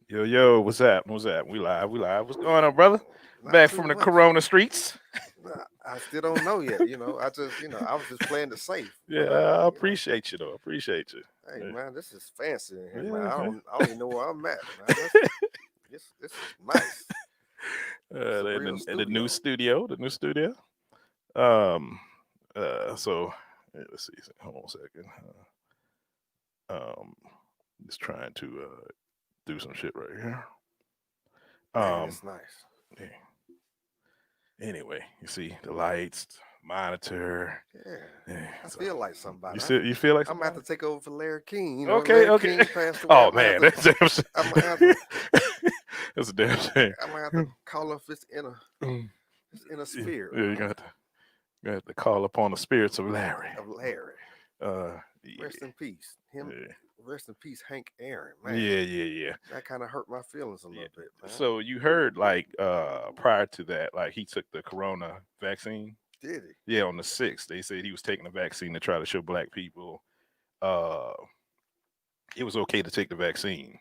Yo, what's that? What's that? We live, we live. What's going on, brother? Not Back too from the much. Corona streets. Nah, I still don't know yet. I just, I was just playing the safe. Yeah, But I appreciate you though. Appreciate you. hey Yeah, man, this is fancy in here, man. yeah, man. I don't even know where I'm at, man. This is nice. It's a real And the new studio. studio, Um, so let's see. Hold on a second. Um, just trying to do some shit right here. Man, Um, it's nice. yeah. Anyway, you see the lights, monitor. Yeah. Yeah, I so feel like somebody. you feel like I'm gonna have somebody? to take over for Larry King. When Okay, Larry okay. King passed away, Oh man, that's a damn shame. I'm gonna have to That's a damn shame. I'm gonna have to call up Mm. his inner Yeah, spirit, you're gonna have to call upon the spirits of Larry. of Larry. Yeah, Rest in peace. Him. yeah, Rest in peace, Hank Aaron. Man, yeah. that kind of hurt my feelings a Yeah. little bit, man. So you heard like prior to that, like he took the corona vaccine. Did Yeah, on the 6th, they said he was taking the vaccine to try to show black people uh it was okay to take the vaccine.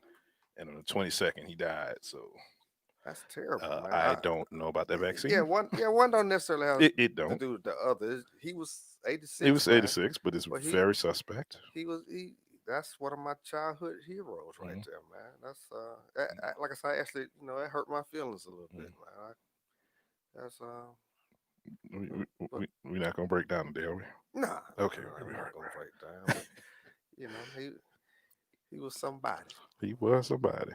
And on the 22nd he died. So That's terrible, man. I don't know about that Yeah, vaccine. one don't necessarily have It to don't. do with the other. He was It 86, was man. 86, but it's But very suspect. he. That's one of my childhood heroes right Mhm. there, man. That's like I said, actually, it hurt my feelings a little bit, Mhm. man. That's but We're not gonna break down today, are we? nah, Okay, I'm all not right, gonna right. break down. But he was somebody. He was somebody.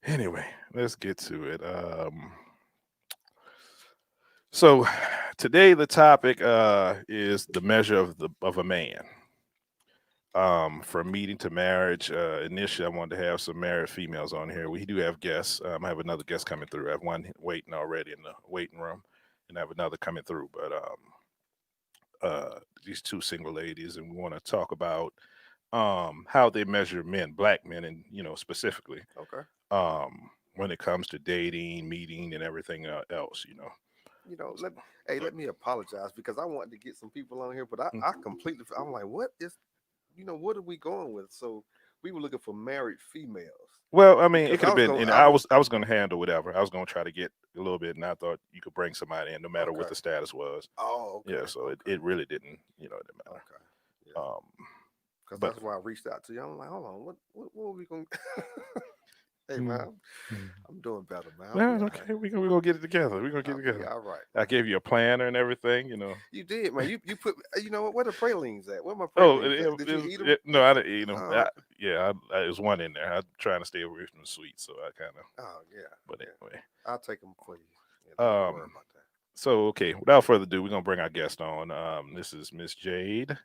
Anyway, let's get to it. So today the topic is the measure of a man. From meeting to marriage. Initially, I wanted to have some married females on here. We do have guests. I have another guest coming through. I have one waiting already in the waiting room, and I have another coming through. But these two single ladies, and we want to talk about how they measure men, black men, and specifically Okay. when it comes to dating, meeting, and everything else. So, Let me apologize because I wanted to get some people on here, but mm, I completely, I'm like, what are we going with? So we were looking for married females well, I mean, it because could I have was been. going, And I I was, was going to handle whatever. I was going to try to get a little bit, and I thought you could bring somebody in, no matter what okay. the status was. Oh, Yeah, okay. so Okay. it really didn't, it didn't matter. Okay. Yeah. Um, Because but that's why I reached out to you. I'm like, hold on, what are we going to, hey, man, mm, mm. I'm doing better, man. I'll No, be it's all right. okay. We gonna get it together. We gonna get I'll it be together. all right, I man. gave you a planner and everything. You did, man. You put, you know what? Where the pralines at? Where my Oh, pralines at? Did you eat them? no, I didn't eat them. Oh, Yeah, there's one in there. I'm trying to stay away from the sweets, so I kind of. oh yeah, But yeah. anyway, I'll take them for you. Yeah, don't you worry um, about that. so okay, without further ado, we're gonna bring our guest on. This is Miss Jade.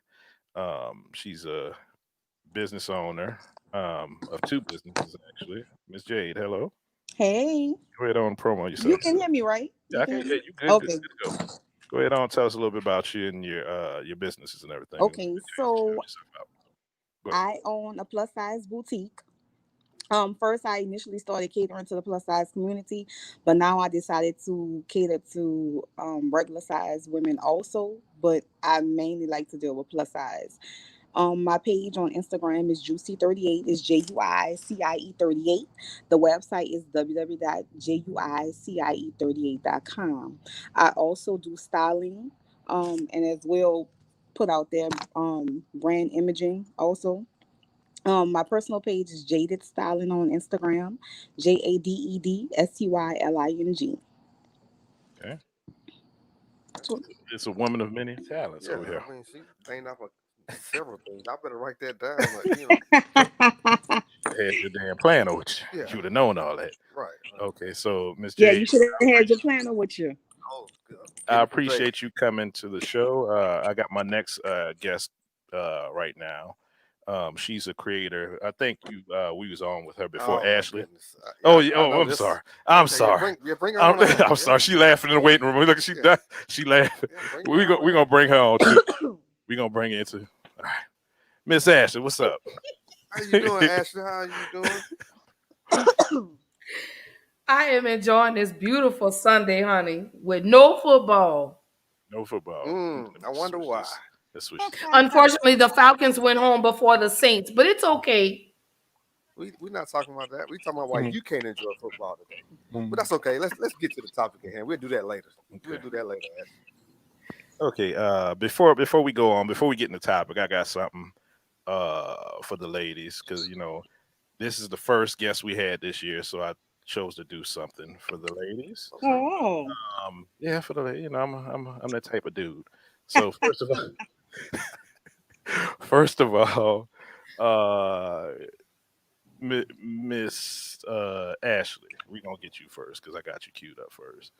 She's a business owner of two businesses actually. Miss Jade, hello. Hey, Go ahead on promo you yourself. can hear me, right? Yeah, You I can can. hear Yeah, me? you good? Good, Okay. good to go. Go ahead on. Tell us a little bit about you and your businesses and everything. Okay. Shout So yourself out. Go ahead. I own a plus size boutique. First I initially started catering to the plus size community, but now I decided to cater to regular size women also. But I mainly like to deal with plus size. My page on Instagram is Juicy38. It's JUICIE 38. The website is www.juicie38.com. I also do styling, and as well put out there brand imaging also. My personal page is Jaded Styling on Instagram, JADEDSTYLING. Okay. So, It's a woman of many talents Yeah, over here. she named off several things. I better write that down. had your damn planner with you. Yeah. You would have known all that. Right. Okay, so Miss Yeah, Jade, you should have had your planner with you. Oh, good. I appreciate you coming to the show. I got my next guest right now. She's a creator. I think we was on with her before, Ashley. I'm sorry. I'm sorry. Bring her on. I'm sorry. She laughing in the waiting room. Look, she laughing. We're gonna bring her on too. We're gonna bring her into. All right, Miss Ashley, what's up? How you doing, Ashley? How you doing? I am enjoying this beautiful Sunday, honey, with no football. No football. I wonder why. Let's switch. Unfortunately, the Falcons went home before the Saints, but it's okay. We're not talking about that. We're talking about why you can't enjoy football today. But that's okay. Let's get to the topic at hand. We'll do that later. Okay. We'll do that later. Okay. Before we go on, before we get in the topic, I got something for the ladies because this is the first guest we had this year, so I chose to do something for the ladies. Oh. Yeah, for the I'm that type of dude. So first of all, Miss Ashley, we're gonna get you first because I got you queued up first.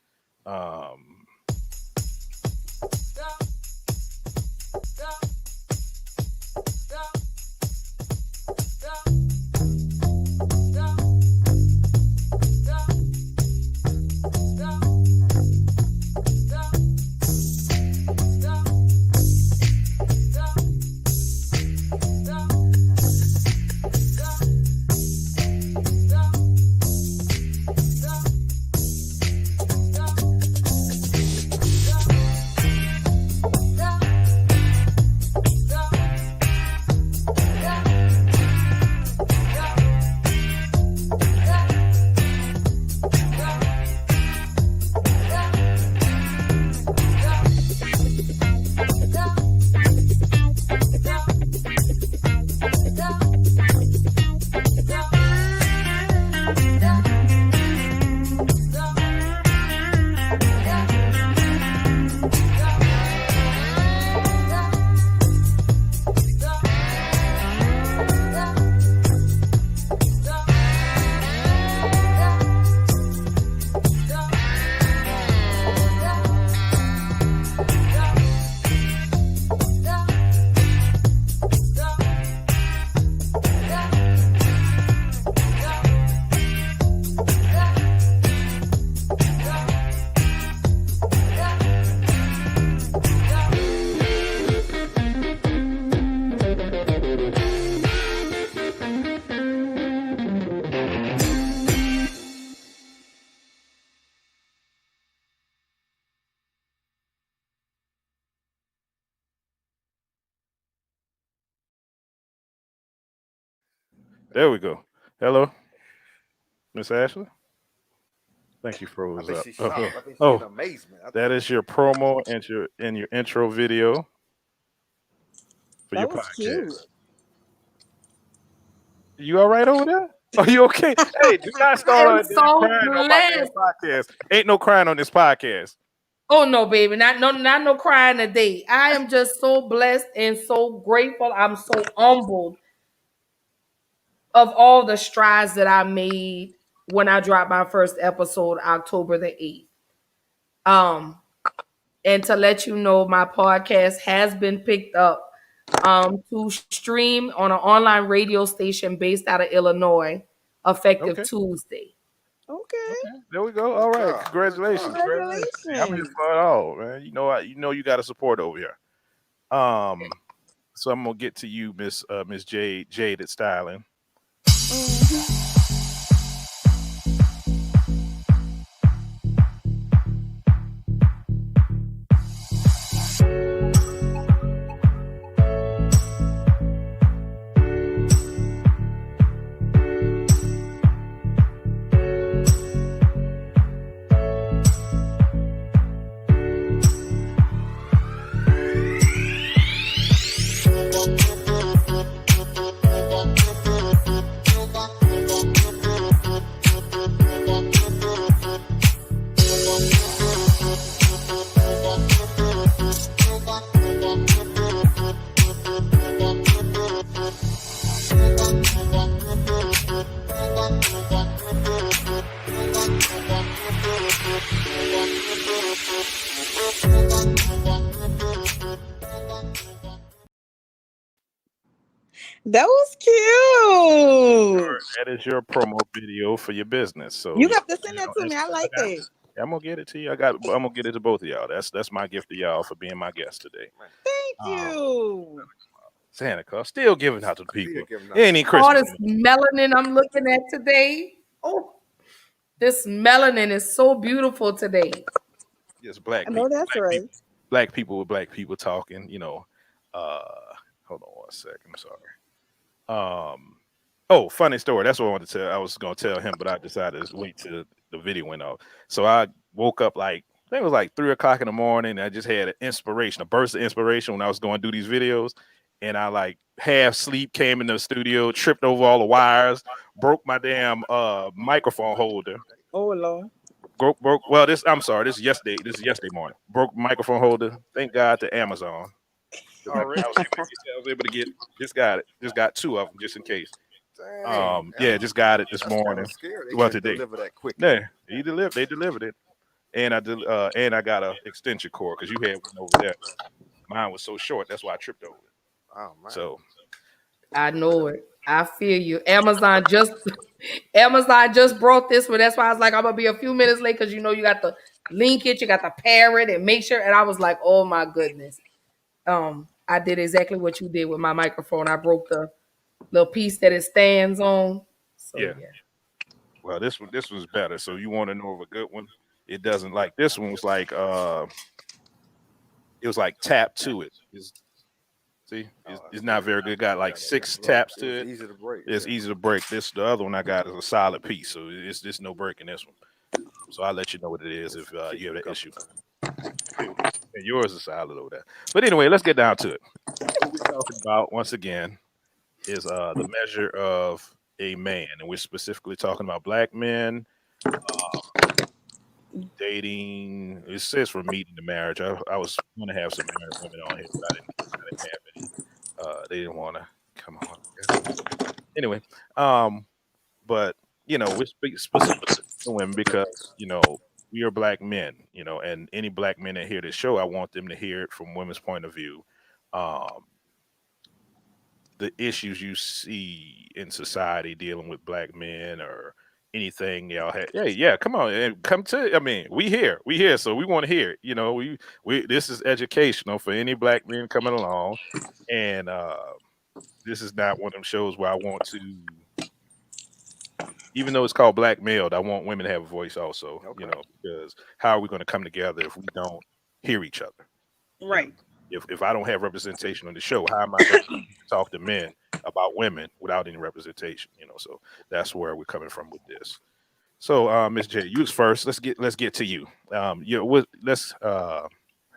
There we go. Hello, Miss Ashley. Thank you, froze up. She's shocked. I think she's in amazement. That is your promo and your intro video for your podcast. Cute. You all right over there? Are you okay? Hey, do not start so crying on my damn podcast. Ain't no crying on this podcast. Oh no, baby, not no crying today. I am just so blessed and so grateful. I'm so humbled of all the strides that I made when I dropped my first episode October the 8th. And to let you know, my podcast has been picked up to stream on an online radio station based out of Illinois, effective Tuesday. Okay. There we go. All right. Congratulations. I'm here for it all, man. You got to support over here. So I'm gonna get to you, Miss Jade at Styling. That was cute. That is your promo video for your business. So You got to send that to that's, me. I like I got, that. I'm gonna get it to you. I'm gonna get it to both of y'all. That's my gift to y'all for being my guest today. Thank you. Santa Claus still giving out to the people. Still giving out. It ain't even All Christmas. this melanin I'm looking at today. Oh, this melanin is so beautiful today. Just I know that's right. black people with black people talking. Uh, hold on one second. I'm sorry. Oh, funny story. That's what I wanted to tell. I was gonna tell him, but I decided to wait till the video went off. So I woke up like I think it was like 3 o'clock in the morning. And I just had an inspiration, a burst of inspiration when I was going to do these videos. And I like half sleep, came in the studio, tripped over all the wires, broke my damn microphone holder. Oh Lord. Broke. Well, this I'm sorry. This is yesterday. This is yesterday morning. Broke microphone holder. Thank God to Amazon. Already. I was able to get just got it. Just got two of them just in case. Dang. Yeah, just got it this That's kinda morning. scary. They Well, can't today. deliver that quick. Yeah, he delivered. They delivered it, and I got a extension cord because you had one over there. Mine was so short, that's why I tripped over it. Oh man. So I know it. I feel you. Amazon just brought this one. That's why I was like, I'm gonna be a few minutes late because you know you got to link it, you got to pair it and make sure. And I was like, oh my goodness. I did exactly what you did with my microphone. I broke the little piece that it stands on. So yeah. Well, this was better. So you want to know of a good one? It doesn't like this one was like it was like tap to it. It's not very good. Got like 6 taps to it. Easy to break. It's easy to break. The other one I got is a solid piece, so it's just no breaking this one. So I'll let you know what it is if you have that issue. And yours is solid over there. But anyway, let's get down to it. What we're talking about once again is the measure of a man, and we're specifically talking about black men dating. It says from meeting to marriage. I was going to have some married women on here, but I didn't have any. They didn't want to come on. Anyway, but we speak specifically to women because we are black men, and any black men that hear this show, I want them to hear it from women's point of view. Um, the issues you see in society dealing with black men or anything y'all have. Yeah, come on and come to. I mean, we here, so we want to hear it. We this is educational for any black men coming along, and this is not one of them shows where I want to. Even though it's called Black Mailed, I want women to have a voice also. Okay. Because how are we going to come together if we don't hear each other? Right. If I don't have representation on the show, how am I going to talk to men about women without any representation? So that's where we're coming from with this. So, Miss J, you was first. Let's get to you. Let's. How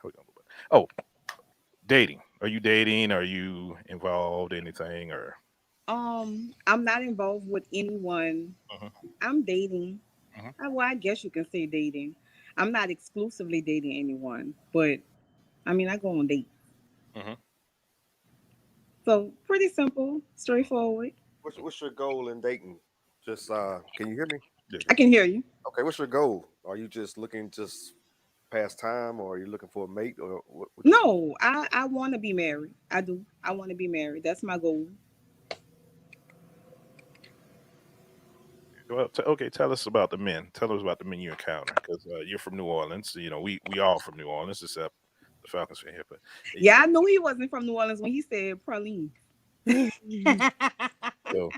we gonna go about- Oh, dating. Are you dating? Are you involved in anything or? I'm not involved with anyone. Mhm. I'm dating. Mhm. Well, I guess you can say dating. I'm not exclusively dating anyone, but I mean, I go on dates. Mhm. So pretty simple, straightforward. What's your goal in dating? Just can you hear me? I can hear you. Okay, what's your goal? Are you just looking just pass time, or are you looking for a mate, or what? No, I want to be married. I do. I want to be married. That's my goal. Well, okay. Tell us about the men. Tell us about the men you encounter because you're from New Orleans. We all from New Orleans except the Falcons fan here. But Yeah, I knew he wasn't from New Orleans when he said praline. so,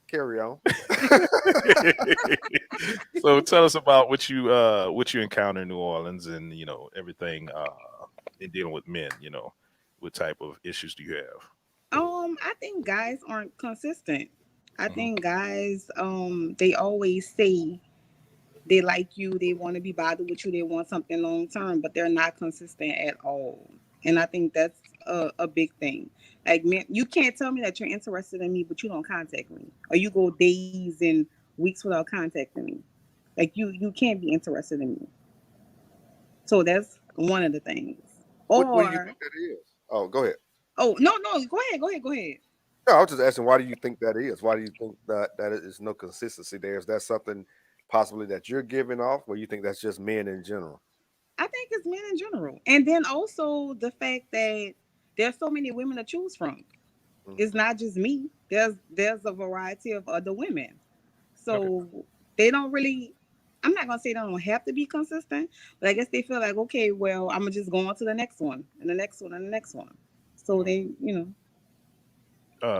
Carry on. so tell us about what you encounter in New Orleans and everything in dealing with men. What type of issues do you have? I think guys aren't consistent. I Mhm. think guys, they always say they like you, they want to be bothered with you, they want something long term, but they're not consistent at all. And I think that's a big thing. Like, man, you can't tell me that you're interested in me, but you don't contact me, or you go days and weeks without contacting me. Like, you can't be interested in me. So that's one of the things. What do you Or think that is? Oh, go ahead. oh no, go ahead. No, I was just asking, why do you think that is? Why do you think that is no consistency there? Is that something possibly that you're giving off, or you think that's just men in general? I think it's men in general, and then also the fact that there's so many women to choose from. it's not just me. There's a variety of other women. So they don't really, I'm not gonna say they don't have to be consistent, but I guess they feel like, okay, well, I'm gonna just go on to the next one and the next one and the next one. So they,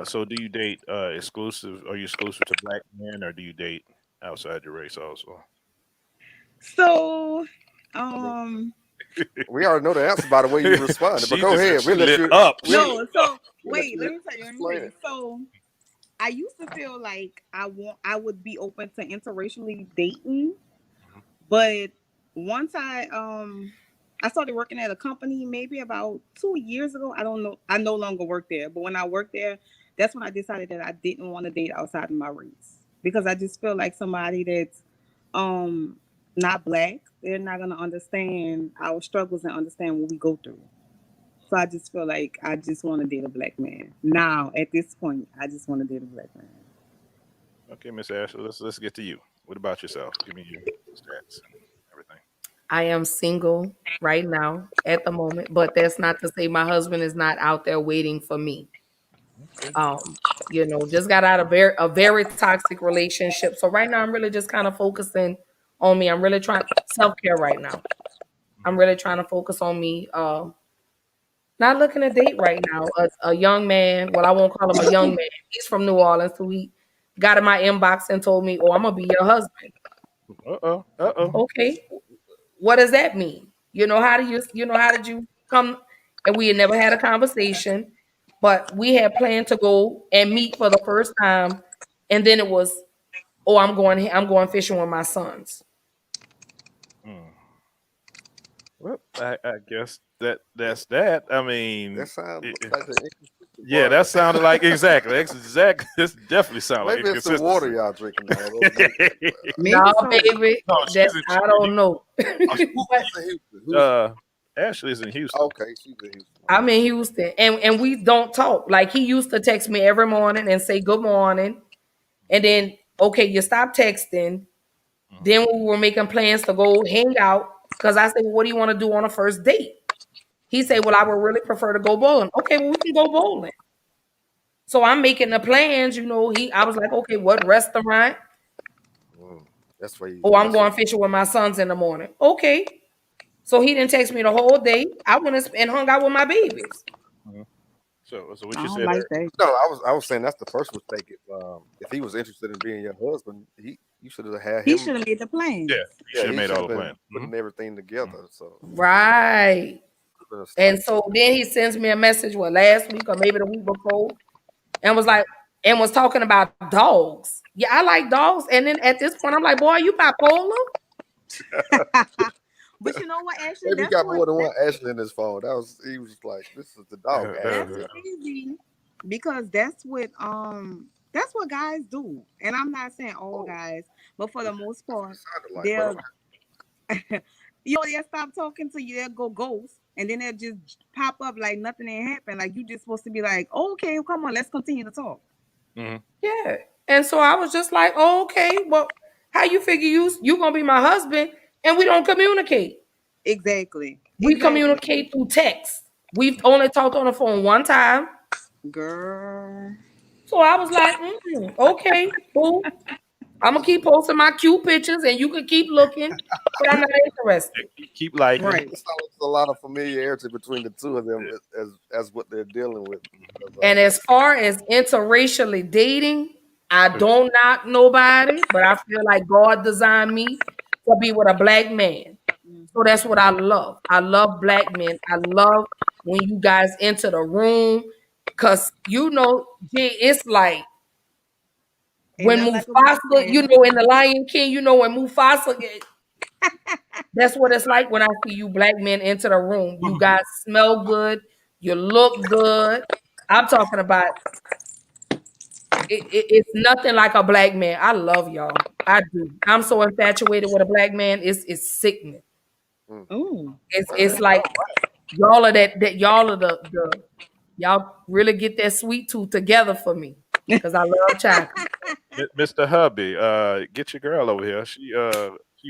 So do you date exclusive? Are you exclusive to black men, or do you date outside your race also? so I mean, um we already know the answer by the way you responded, but She go just ahead. We'll let lit you. up. no, so We'll let wait, you let me tell explain you. it. So I used to feel like I would be open to interracially dating, but once I started working at a company maybe about 2 years ago. I don't know. I no longer work there, but when I worked there, that's when I decided that I didn't want to date outside of my race because I just feel like somebody that's um not black, they're not gonna understand our struggles and understand what we go through. So I just feel like I just want to date a black man. Now at this point, I just want to date a black man. Okay, Miss Ashley, let's get to you. What about yourself? Give me your stats and everything. I am single right now at the moment, but that's not to say my husband is not out there waiting for me. Okay. Just got out of very toxic relationship. So right now I'm really just kind of focusing on me. I'm really trying self-care right now. I'm really trying to focus on me. Not looking to date right now. A young man, well, I won't call him a young man. He's from New Orleans, so he got in my inbox and told me, "Oh, I'm gonna be your husband." Uh oh. Okay, what does that mean? How did you come? And we had never had a conversation, but we had planned to go and meet for the first time, and then it was, "Oh, I'm going fishing with my sons." Mm. Well, I guess that's that. I That mean, sounds it, like the inconsistent yeah, part. that sounded like exactly. That's exact. This definitely sounded like Maybe it's the water inconsistency. y'all drinking now. Those make Maybe No, so. baby, No, that I don't know. But who's in Houston? Who's Ashley's in Houston. okay? She's in Houston. I'm in Houston, and we don't talk. Like he used to text me every morning and say good morning, and then okay, you stop texting. Mhm. Then we were making plans to go hang out because I said, well, "What do you want to do on a first date?" He said, "Well, I would really prefer to go bowling." Okay, well, we can go bowling. So I'm making the plans. I was like, "Okay, what restaurant?" Mm, that's where you. Oh, I'm That's what. going fishing with my sons in the morning. Okay. So he didn't text me the whole day. I went and hung out with my babies. Mhm. So what I you don't said? like that. No, I was saying that's the first mistake. If he was interested in being your husband, you should have had He him. should have made the Yeah, plans. you Yeah, should have he made should all have the been plans. putting everything together. So Right. it's been a And start. so then he sends me a message, last week or maybe the week before, and was like, and was talking about dogs. Yeah, I like dogs. And then at this point, I'm like, boy, are you bipolar? But you know what, Ashley? Maybe he got more than one Ashley in his phone. He was like, this is the dog That's Ashley. crazy because that's what guys do. And I'm not saying all Oh, guys, but for the most it part, sounded like, but they'll they'll stop talking to you, they'll go ghost, and then they'll just pop up like nothing ain't happened. Like you just supposed to be like, okay, come on, let's continue to talk. Mhm. Yeah. And so I was just like, oh, okay, well, how you figure you gonna be my husband and we don't communicate? Exactly. We Exactly. communicate through text. We've only talked on the phone one time. Girl. So I was like, okay, cool. I'm gonna keep posting my cute pictures and you can keep looking, but I'm not Yeah, interested. keep liking. Right. it sounds like there's a lot of familiarity between the two of them Yeah. as what they're dealing with. And as far as interracially dating, I don't knock nobody, but I feel like God designed me to be with a black man. So Mhm. that's what I love. I love black men. I love when you guys enter the room because it's like Ain't when nothing like a black Mufasa, man. in the Lion King, when Mufasa that's what it's like when I see you black men enter the room. You guys smell good, you look good. I'm talking about it's nothing like a black man. I love y'all. I do. I'm so infatuated with a black man. It's sickening. Mm. Oh. It's like y'all are that y'all are the y'all really get that sweet tooth together for me because I love chocolate. Mr. Hubby, get your girl over here. She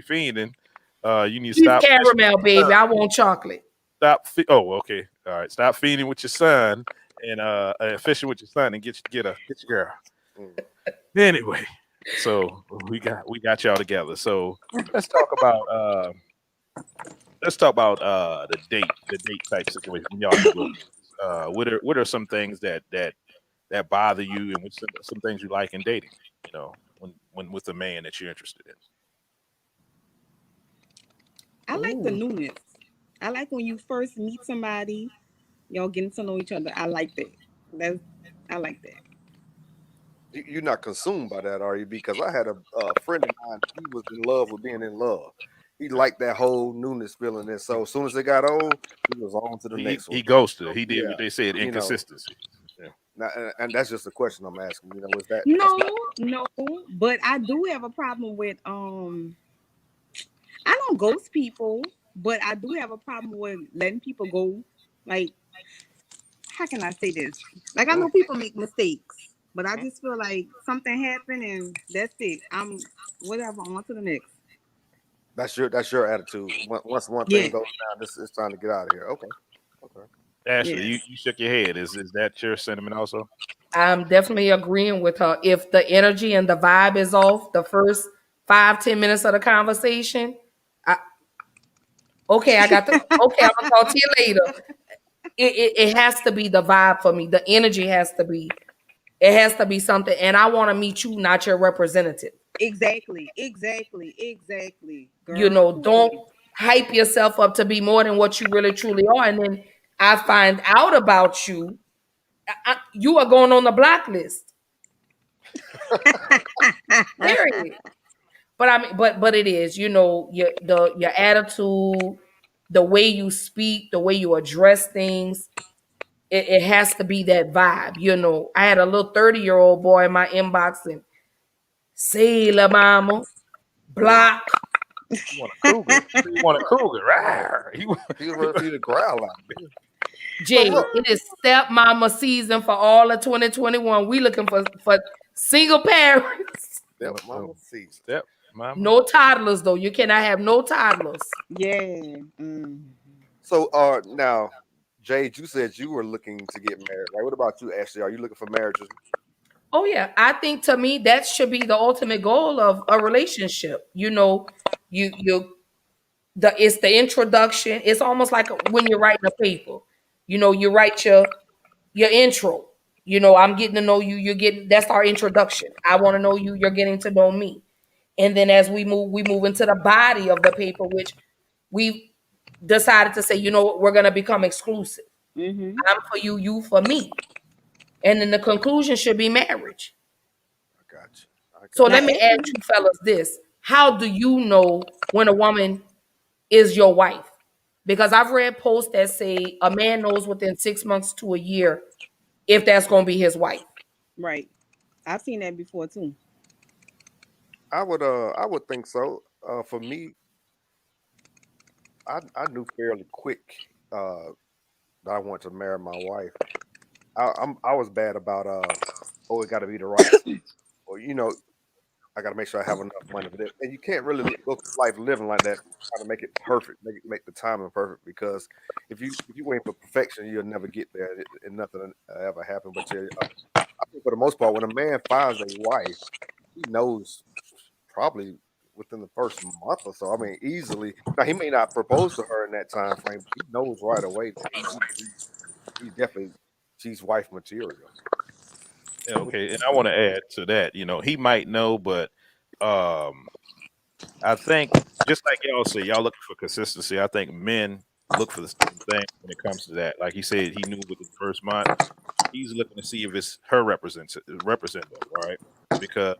fiending. You need to She's stop fishing with caramel, your baby. son. I want chocolate. Oh, okay. All right. Stop feeding with your son and fishing with your son and get your girl. Mm. Anyway, so we got y'all together. So let's talk about the date type situation when y'all do go. What are some things that bother you, and what's some things you like in dating? You know, when with a man that you're interested in. I like the Ooh. newness. I like when you first meet somebody, y'all getting to know each other. I like that. That's I like that. You're not consumed by that, are you? Because I had a friend of mine. He was in love with being in love. He liked that whole newness feeling, and so as soon as it got old, he was on to the next He one. ghosted. He did Yeah, what they said, you know. inconsistency. Yeah. Now, and that's just a question I'm asking. You know, is that's No, not no, but I do have a problem with I don't ghost people, but I do have a problem with letting people go. Like, how can I say this? Like, I mm, know people make mistakes, but I mhm. just feel like something happened and that's it. I'm whatever, on to the next. That's your attitude. Once one thing Yeah, goes down, this it's time to get out of here. Okay, okay. Ashley, yes, you shook your head. Is that your sentiment also? I'm definitely agreeing with her. If the energy and the vibe is off the first 5-10 minutes of the conversation, I, okay, okay, I'm gonna talk to you later. It has to be the vibe for me. The energy has to be. It has to be something, and I want to meet you, not your representative. exactly, exactly, exactly, You girl. know, don't hype yourself up to be more than what you really truly are, and then I find out about you. You are going on the blacklist. Period. But I mean, but it is, you know, your attitude, the way you speak, the way you address things. It has to be that vibe. You know, I had a little 30-year-old boy in my inbox and say la mama, Mm. block. You want a cougar? You want a cougar? Rawr. He was ready for you to growl out. So Jay, look, it is stepmama season for all of 2021. We looking for single parents. that no, mama no. season. Step, mama. No toddlers though. You cannot have no toddlers. Yeah. Mm. So now, Jade, you said you were looking to get married, right? What about you, Ashley? Are you looking for marriages? Oh yeah, I think to me that should be the ultimate goal of a relationship. You know, you the it's the introduction. It's almost like when you're writing a paper. You know, you write your intro. You know, I'm getting to know you. You're getting that's our introduction. I want to know you. You're getting to know me. And then as we move into the body of the paper, which we decided to say, you know what, we're gonna become exclusive. Mhm. I'm for you, you for me. And then the conclusion should be marriage. I got you. I So got Now, let me ask Ashley, you fellas this. How do you know when a woman is your wife? Because I've read posts that say a man knows within 6 months to a year if that's going to be his wife. right? I've seen that before too. I would think so. For me, I knew fairly quick that I wanted to marry my wife. I was bad about oh, it got to be the right, or I got to make sure I have enough money for that. And you can't really go through life living like that, trying to make it perfect, make the timing perfect. Because if you wait for perfection, you'll never get there, and nothing ever happen. But I think for the most part, when a man finds a wife, he knows probably within the first month or so. I mean, easily. Now he may not propose to her in that time frame, but he knows right away that he definitely she's wife material. Yeah, okay, and I want to add to that. You know, he might know, but um, I think just like y'all say, y'all looking for consistency. I think men look for the same thing when it comes to that. Like he said, he knew within the first month. He's looking to see if it's her representative, right? Because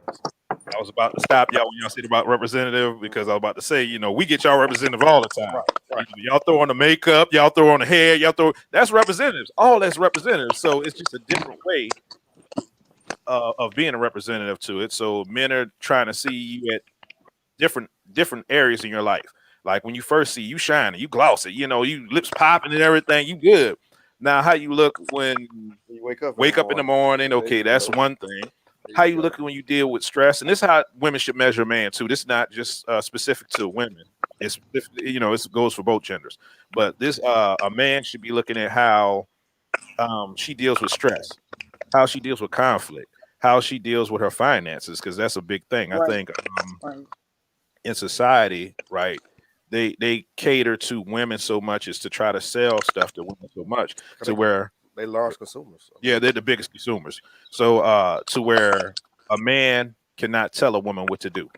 I was about to stop y'all when y'all said about representative because I was about to say, you know, we get y'all representative all the time. Right, right. You know, y'all throw on the makeup, y'all throw on the hair, y'all throw that's representatives. All that's representatives. So it's just a different way of being a representative to it. So men are trying to see you at different areas in your life. Like when you first see you shining, you glossy, you know, you lips popping and everything, you good. Now how you look when When you wake up in the wake up in the morning, morning, there okay, you that's go. one thing. There How you you go. look when you deal with stress, and this is how women should measure a man too. This is not just specific to women. It's you know it goes for both genders. But this a man should be looking at how she deals with stress, how she deals with conflict, how she deals with her finances, because that's a big thing. I Right. think Right. in society, right, they cater to women so much as to try to sell stuff to women so much to where They large consumers. yeah, they're the biggest consumers. So to where a man cannot tell a woman what to do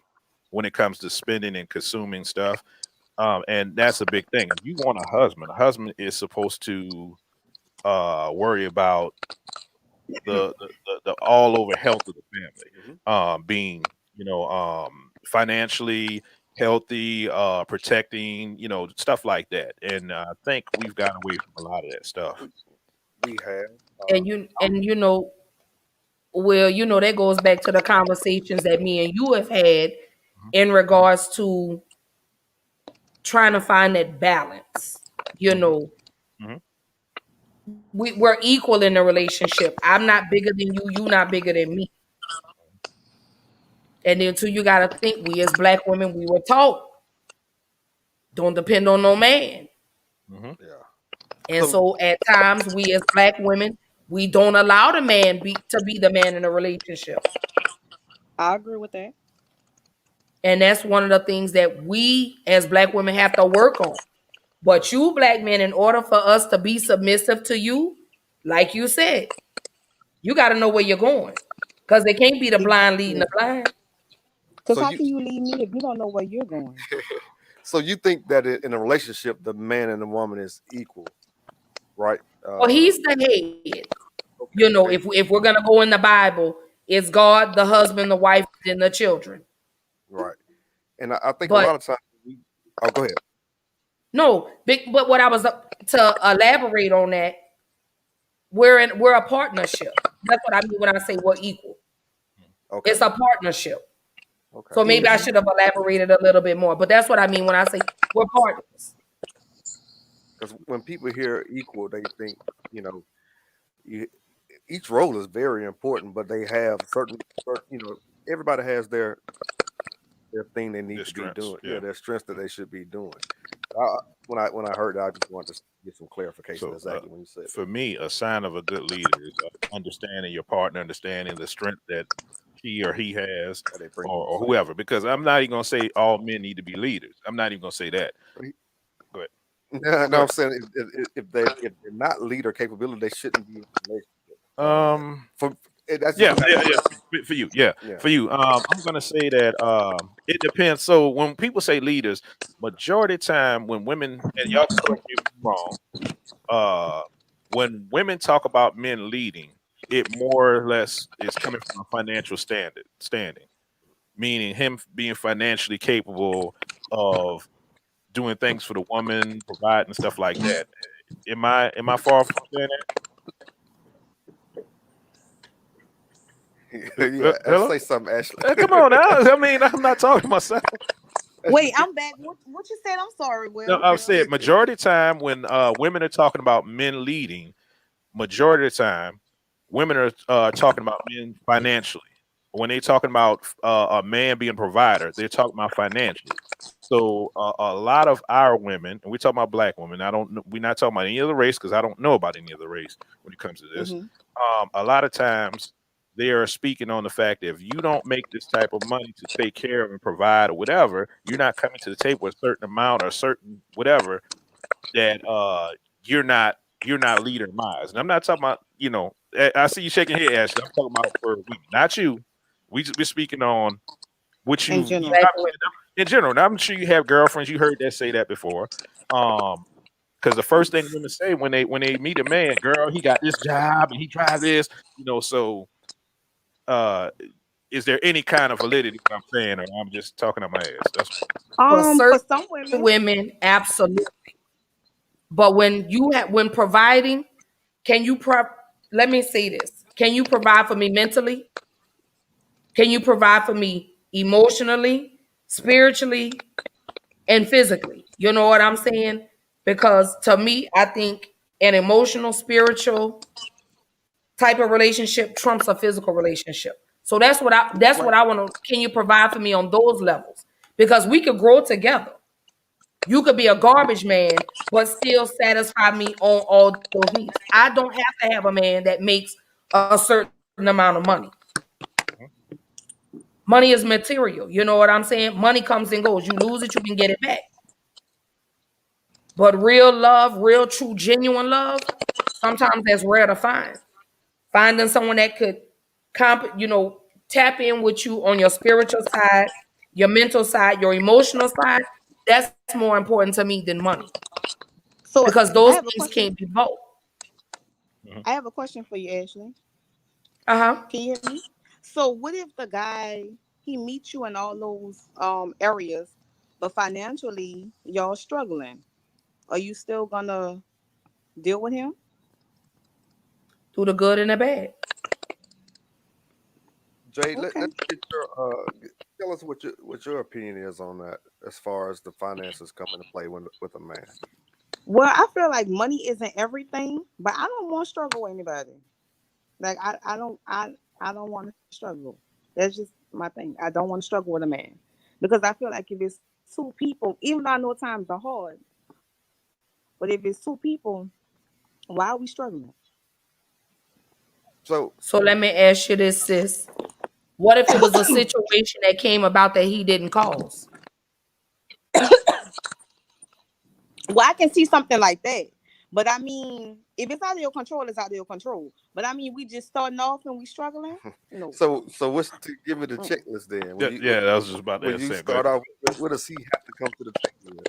when it comes to spending and consuming stuff. And that's a big thing. If you want a husband is supposed to worry about the all over health of the family, being financially healthy, protecting, stuff like that. And I think we've gotten away from a lot of that stuff. We have. And well, that goes back to the conversations that me and you have had in regards to trying to find that balance. Mhm. We're equal in the relationship. I'm not bigger than you, you not bigger than me. And then too, you gotta think, we as black women, we were taught, don't depend on no man. Mhm. Yeah. And so at times we as black women, we don't allow the man to be the man in a relationship. I agree with that. And that's one of the things that we as black women have to work on. But you black men, in order for us to be submissive to you, like you said, you got to know where you're going. Because it can't be the blind leading the blind. Because So how you- can you leave me if you don't know where you're going? So you think that in a relationship, the man and the woman is equal, right? Well, he's the head. If we're going to go in the Bible, it's God, the husband, the wife, and the children. Right. And I think a But lot of times. Go ahead. no, but what I was to elaborate on that, we're a partnership. That's what I mean when I say we're equal. Okay. It's a partnership. Okay. So maybe I should have elaborated a little bit more. But that's what I mean when I say we're partners. Because when people hear equal, they think you, each role is very important, but they have certain, everybody has their thing they need Their to be strengths, doing. yeah. Their strengths that they should be doing. When I heard that, I just wanted to get some clarification So exactly when you said for me, a sign of a good leader is understanding your partner, understanding the strength that he or he has, that they bring or to the whoever. Because I'm not even gonna say all men need to be leaders. I'm not even gonna say that. table. Go ahead. No, I'm saying if they're not leader capability, they shouldn't be in a relationship. That's Yeah, just for you, yeah, Yeah. for you. I'm gonna say that it depends. So when people say leaders, majority of the time when women, and y'all can correct me if I'm wrong, when women talk about men leading, it more or less is coming from a financial standing, meaning him being financially capable of doing things for the woman, providing stuff like that. Am I far from saying that? yeah. Hello? Say something, Ashley. Come on now. I mean, I'm not talking to myself. Wait, I'm back. What you said? I'm sorry, Will. No, I've said majority of the time when women are talking about men leading, majority of the time, women are talking about men financially. When they're talking about a man being a provider, they're talking about financially. So a lot of our women, and we're talking about black women. We're not talking about any other race because I don't know about any other race when it comes to this. A lot of times they are speaking on the fact that if you don't make this type of money to take care of and provide or whatever, you're not coming to the table with a certain amount or certain whatever that you're not leader in my eyes. And I'm not talking about, I see you shaking your head, Ashley. I'm talking about for women, not you. We're speaking on what In you general. in general. Now, I'm sure you have girlfriends. You heard that say that before. Because the first thing women say when they meet a man, girl, he got this job and he drives this, so is there any kind of validity to what I'm saying, or I'm just talking on my ass? That's For For certain some women, women, absolutely. But when providing, can you let me say this. Can you provide for me mentally? Can you provide for me emotionally, spiritually, and physically? You know what I'm saying? Because to me, I think an emotional, spiritual type of relationship trumps a physical relationship. So that's what I want to. Can you provide for me on those levels? Because we could grow together. You could be a garbage man, but still satisfy me on all those needs. I don't have to have a man that makes a certain amount of money. Money is material. You know what I'm saying? Money comes and goes. You lose it, you can get it back. But real love, real, true, genuine love, sometimes that's rare to find. Finding someone that could, tap in with you on your spiritual side, your mental side, your emotional side, that's more important to me than money So because I those have a things question. can't be both. I have a question for you, Ashley. Uh huh. Can you hear me? So what if the guy he meets you in all those areas, but financially y'all struggling? Are you still gonna deal with him? Through the good and the bad. Jay, Okay. let's get your tell us what your opinion is on that as far as the finances come into play with a man. Well, I feel like money isn't everything, but I don't want to struggle with anybody. Like I don't want to struggle. That's just my thing. I don't want to struggle with a man because I feel like if it's two people, even though I know times are hard, but if it's two people, why are we struggling? So So let me ask you this, sis. What if it was a situation that came about that he didn't cause? Well, I can see something like that. But I mean, if it's out of your control, it's out of your control. But I mean, we just starting off and we struggling. No. so what's to give it a Mm. checklist then? Yeah, yeah, I was just about to When you say. Go start ahead. off, what does he have to come to the table with?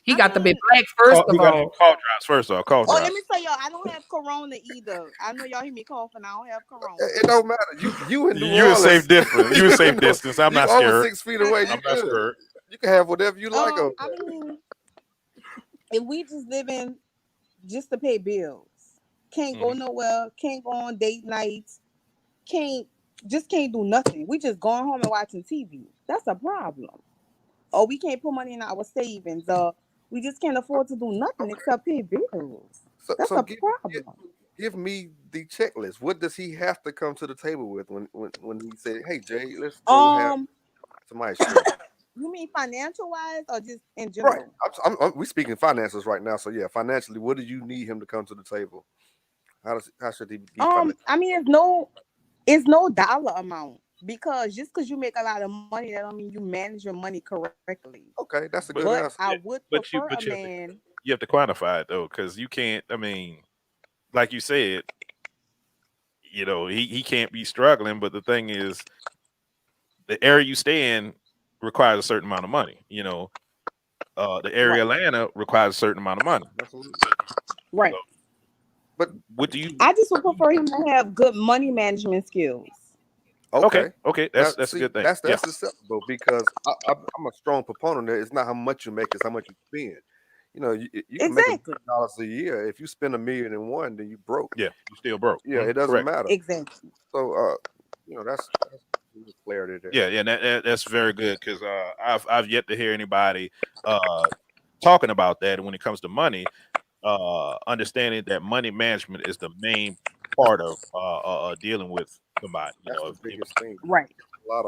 He I got to be mean, black, first He of got to all. call drops first off. Call oh, let me drops. tell y'all, I don't have corona either. I know y'all hear me coughing. I don't have corona. It don't matter. You in New You a safe Orleans. difference. You a safe distance. I'm You not over scared. 6 feet away. You I'm not good. scared. You can have whatever you like over I there. mean, if we just living just to pay bills, can't go Mhm. nowhere, can't go on date nights, can't can't do nothing. We just going home and watching TV. That's a problem. Or we can't put money in our savings. Or we just can't afford to do nothing except pay bills. So That's so a give problem. give me the checklist. What does he have to come to the table with when he said, "Hey Jay, let's go have Um, some ice cream"? you mean financial wise or just in Right. general? We speaking finances right now. So yeah, financially, what do you need him to come to the table? How should he be financially? I mean, it's no dollar amount because just because you make a lot of money, that don't mean you manage your money correctly. Okay, that's a But good But answer. I yeah, would but prefer a you man. have to quantify it though, because you can't. I mean, like you said, he can't be struggling. But the thing is, the area you stay in requires a certain amount of money. The area Right, Atlanta requires a certain amount of money. Absolutely. So right. But what do you? I just would prefer him to have good money management skills. Okay, okay, okay, now that's a see good thing. that's Yeah, that's acceptable because I'm a strong proponent there. It's not how much you make; it's how much you spend. You can make Exactly, $1 million a year. If you spend 1,000,001, then you broke. yeah, you still broke. Yeah, it doesn't Correct. matter. exactly. So that's clarity there. Yeah, yeah, that's very good because I've yet to hear anybody talking about that when it comes to money. Understanding that money management is the main part of dealing with somebody. That's the biggest thing. Right. A lot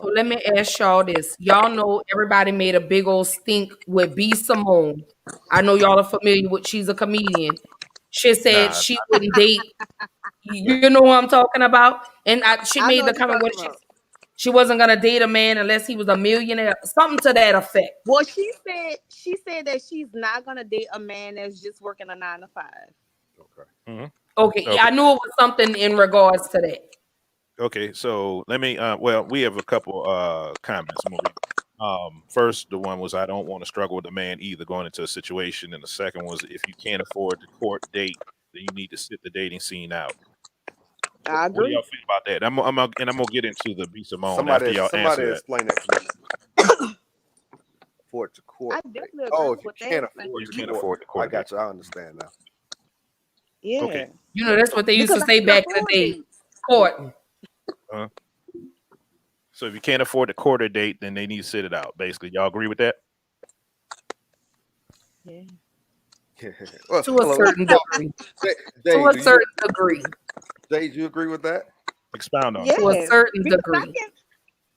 So of let me ask y'all this. Y'all know everybody made a big old stink with B. Simone. I know y'all are familiar with she's a comedian. She said nah, she wouldn't date. You know who I'm talking about? And she I made know the what you're comment talking when about. she wasn't gonna date a man unless he was a millionaire, something to that effect. Well, she said that she's not gonna date a man that's just working a 9 to 5. okay. mhm. Okay, yeah, Okay, I knew it was something in regards to that. okay. So let me. Well, we have a couple comments. I'm gonna read. First, the one was I don't want to struggle with a man either going into a situation, and the second was if you can't afford the court date, then you need to sit the dating scene out. I What do agree. y'all feel about that? I'm gonna get into the B Simone after Somebody y'all somebody answer that. explain that to me. Afford to I court. definitely agree Oh, if you with can't that. Or afford you to can't court, afford the I court date. got you. I understand now. Yeah, Okay. You know, that's So, what they used because to I say can back in the afford day. dates. Court. uh, so if you can't afford the quarter date, then they need to sit it out. Basically, y'all agree with that? Yeah. Well, To a hold on, certain degree. Jay, To Jay, a certain degree. Do you agree with that? Expound on it. To a Yes, certain because degree.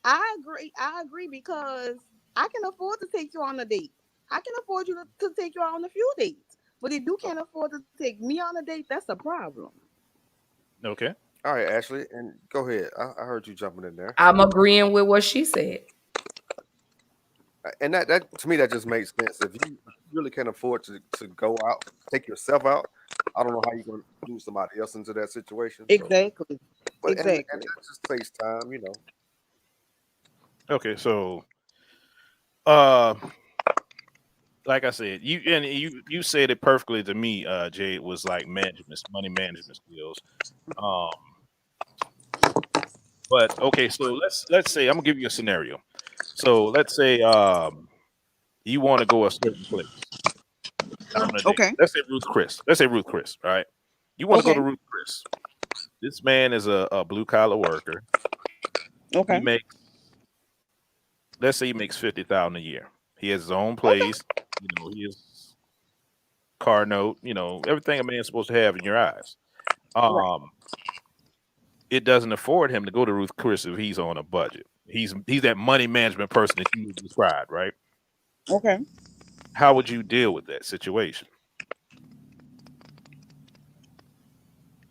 I agree. I agree because I can afford to take you on a date. I can afford to take you out on a few dates. But if you can't afford to take me on a date, that's a problem. Okay. All right, Ashley, and go ahead. I heard you jumping in there, I'm agreeing with what she said. and that to me that just makes sense. If you really can't afford to go out, take yourself out, I don't know how you're going to do somebody else into that situation. So, Exactly. and Exactly. that just takes time, you know. Okay. So, uh, like I said, you said it perfectly to me, Jay. It was like management, money management skills. Um, but okay, so let's say I'm gonna give you a scenario. So let's say you want to go a certain place out on a date. Okay. Let's say Ruth Chris. Let's say Ruth Chris, all right? You want to go to Okay. Ruth Chris. This man is a blue collar worker. He Okay. makes, let's say he makes 50,000 a year. He has his own Okay. place. You know, he has car note. You know, everything a man's supposed to have in your eyes. Right. Um, it doesn't afford him to go to Ruth Chris if he's on a budget. He's that money management person that you described, right? Okay. How would you deal with that situation?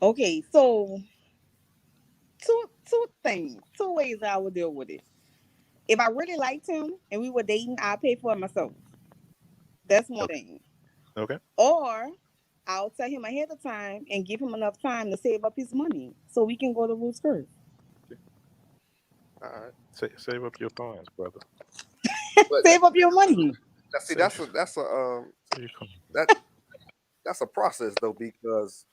Okay. So two things, two ways I would deal with it. If I really liked him and we were dating, I'll pay for it myself. That's one Okay. thing. Okay. Or I'll tell him ahead of time and give him enough time to save up his money so we can go to Roots first. All right. Save up your coins, brother. But Save up your money. see, Save your coins. that that's a process though, because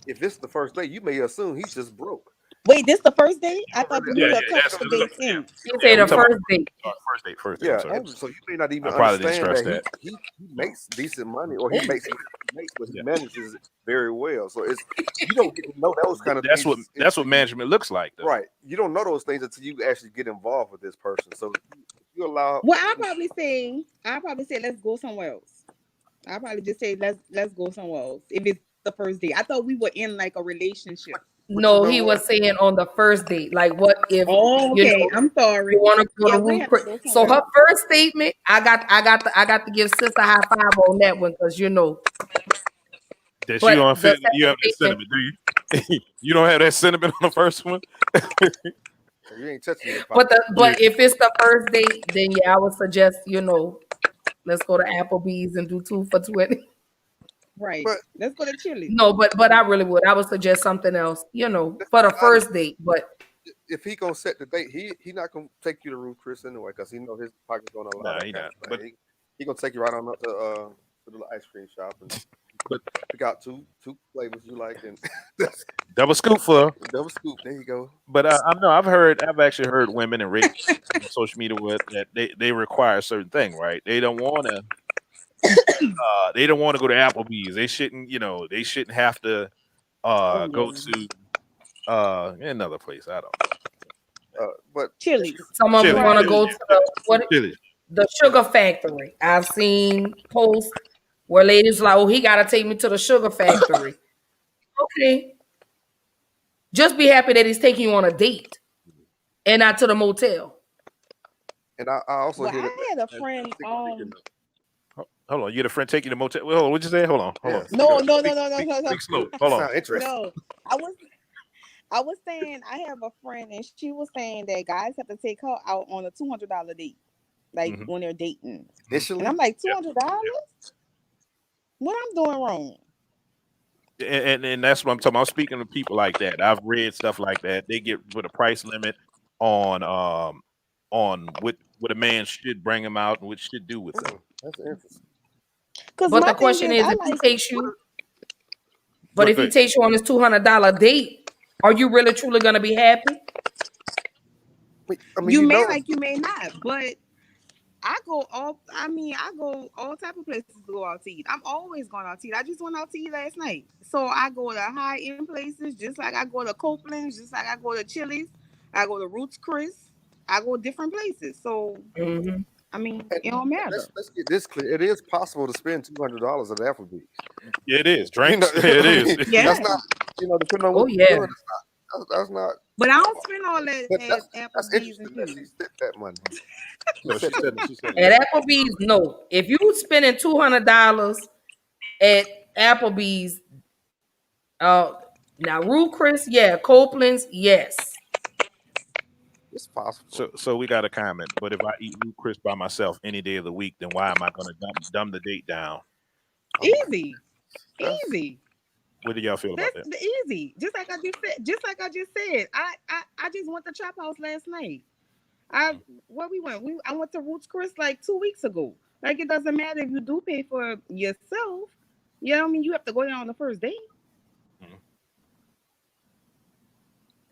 if this is the first day, you may assume he's just broke. Wait, this the first date? I thought Yeah, we were yeah, a that's couple of look, days yeah, in. She yeah. said We the talking first date. about first date. First date. I'm Yeah, sorry. and so you may not even I probably didn't understand stress that that. he makes decent money, or he makes what he makes, but he Yeah. manages it very well. So it's you don't get to know those kind of That's what things that's what until you- management looks like, though. right. You don't know those things until you actually get involved with this person. So if you allow, Well, I'll probably say let's go somewhere else. I'll probably just say let's go somewhere else. If it's the first date. I thought we were in like a relationship. but you No, know he what? was saying on the first date. Like, what if Oh, you okay. know I'm sorry. you want to go Yeah, to we'll Ruth have to Chris? go So somewhere her else. first statement, I got to give sister a high five on that one because you know. That you But don't the feel you second have that statement, sentiment, do you? You don't have that sentiment on the first one. You ain't touching your pocket. Yeah. but if it's the first date, then yeah, I would suggest let's go to Applebee's and do 2 for $20. Right. But Let's go to Chili. No, but I really would. I would suggest something else, for the honest, first date. But if he gonna set the date, he not gonna take you to Ruth Chris anyway, because he know his pocket's gonna allow Nah, that he kind not. of But thing. He gonna take you right on up to the little ice cream shop and pick out two flavors you like, and that's double scoop for. double scoop. There you go. But I know I've actually heard women and rates on social media with that they require a certain thing, right? They don't want to go to Applebee's. They shouldn't have to Oh go no. to another place. I don't But Chili's. some of them Chili, want to Fried Chili, go chicken. to Chili. the sugar factory. I've seen posts where ladies like, oh, he got to take me to the sugar factory. Okay, just be happy that he's taking you on a date and not to the motel. and I also Well, hear that I had a that friend. speaking Hold on, you had a friend taking you to motel. Well, hold on, what'd you say? Hold on, hold on. yes, No, good. no, no, no, no, no, no. Speak slow. Good. Hold on. Sound interesting. No. I was saying I have a friend and she was saying that guys have to take her out on a $200 date, like Mhm. when they're dating. And Initially, I'm like, Yeah. $200? What I'm doing wrong? And that's what I'm talking about. I'm speaking to people like that. I've read stuff like that. They get put a price limit on what a man should bring him out and what should do with them. that's interesting. Because But my the thing question is, is, I if he like. takes you, Go, but if go he ahead. takes you on this $200 date, are you really truly gonna be happy? I mean, You you may know, like, you may not, but I go all type of places to go out to eat. I'm always going out to eat. I just went out to eat last night. So I go to high end places, just like I go to Copeland's, just like I go to Chili's, I go to Roots Chris, I go different places. So Mhm. I mean, and it don't matter. let's get this clear. It is possible to spend $200 at Applebee's. Yeah, it is You know, drinks. Yeah, it I is. mean, Yeah. that's not depending on Oh what you're yeah. doing. That's not But I don't spend all that But at that's Applebee's and interesting that she Q's. spent that money. No, she said At Applebee's, no. If you spending $200 at Applebee's, uh, now Ruth Chris, yeah, Copeland's, yes. It's possible. so we got a comment. But if I eat Ruth Chris by myself any day of the week, then why am I going to dumb the date down? Oh my- Easy, that's- easy. What do y'all feel about That's that? easy. Just like I just said. I just went to Trap House last night. Where we went? I went to Roots Chris like 2 weeks ago. Like it doesn't matter if you do pay for yourself. You know what I mean? You have to go there on the first date.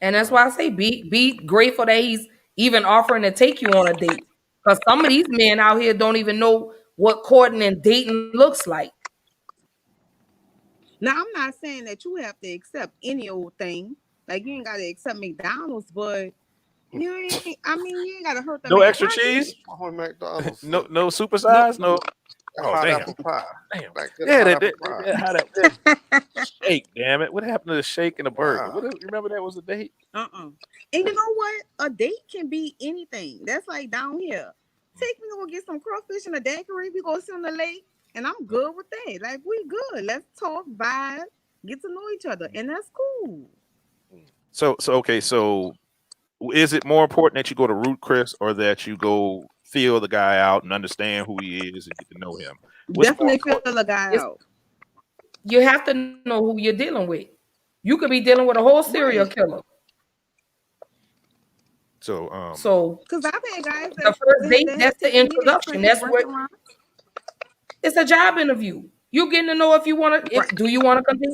And that's why I say be grateful that he's even offering to take you on a date. Because some of these men out here don't even know what courting and dating looks like. Now I'm not saying that you have to accept any old thing. Like you ain't gotta accept McDonald's, but you ain't. I mean, you ain't gotta hurt the No man. extra cheese? Oh, McDonald's. No supersize? No. Oh, hot damn. apple pie. Damn. Like that Yeah, hot they apple pie. did how that shake, damn it. What happened to the shake and the burger? Wow. What, you remember that was a date? And you know what? A date can be anything. That's like down here. Take me to go get some crawfish in a daiquiri. We go sit on the lake, and I'm good with that. Like we good. Let's talk, vibe, get to know each other, and that's cool. So okay, so is it more important that you go to Root Chris or that you go feel the guy out and understand who he is and get to know him? What's more Definitely feel important? the guy out. You have to know who you're dealing with. You could be dealing with a whole serial killer. So Because I've had guys The first date, that's the taken me to introduction. expensive That's what restaurants. it's a job interview. You getting to know if you want to, Right. do you want to continue?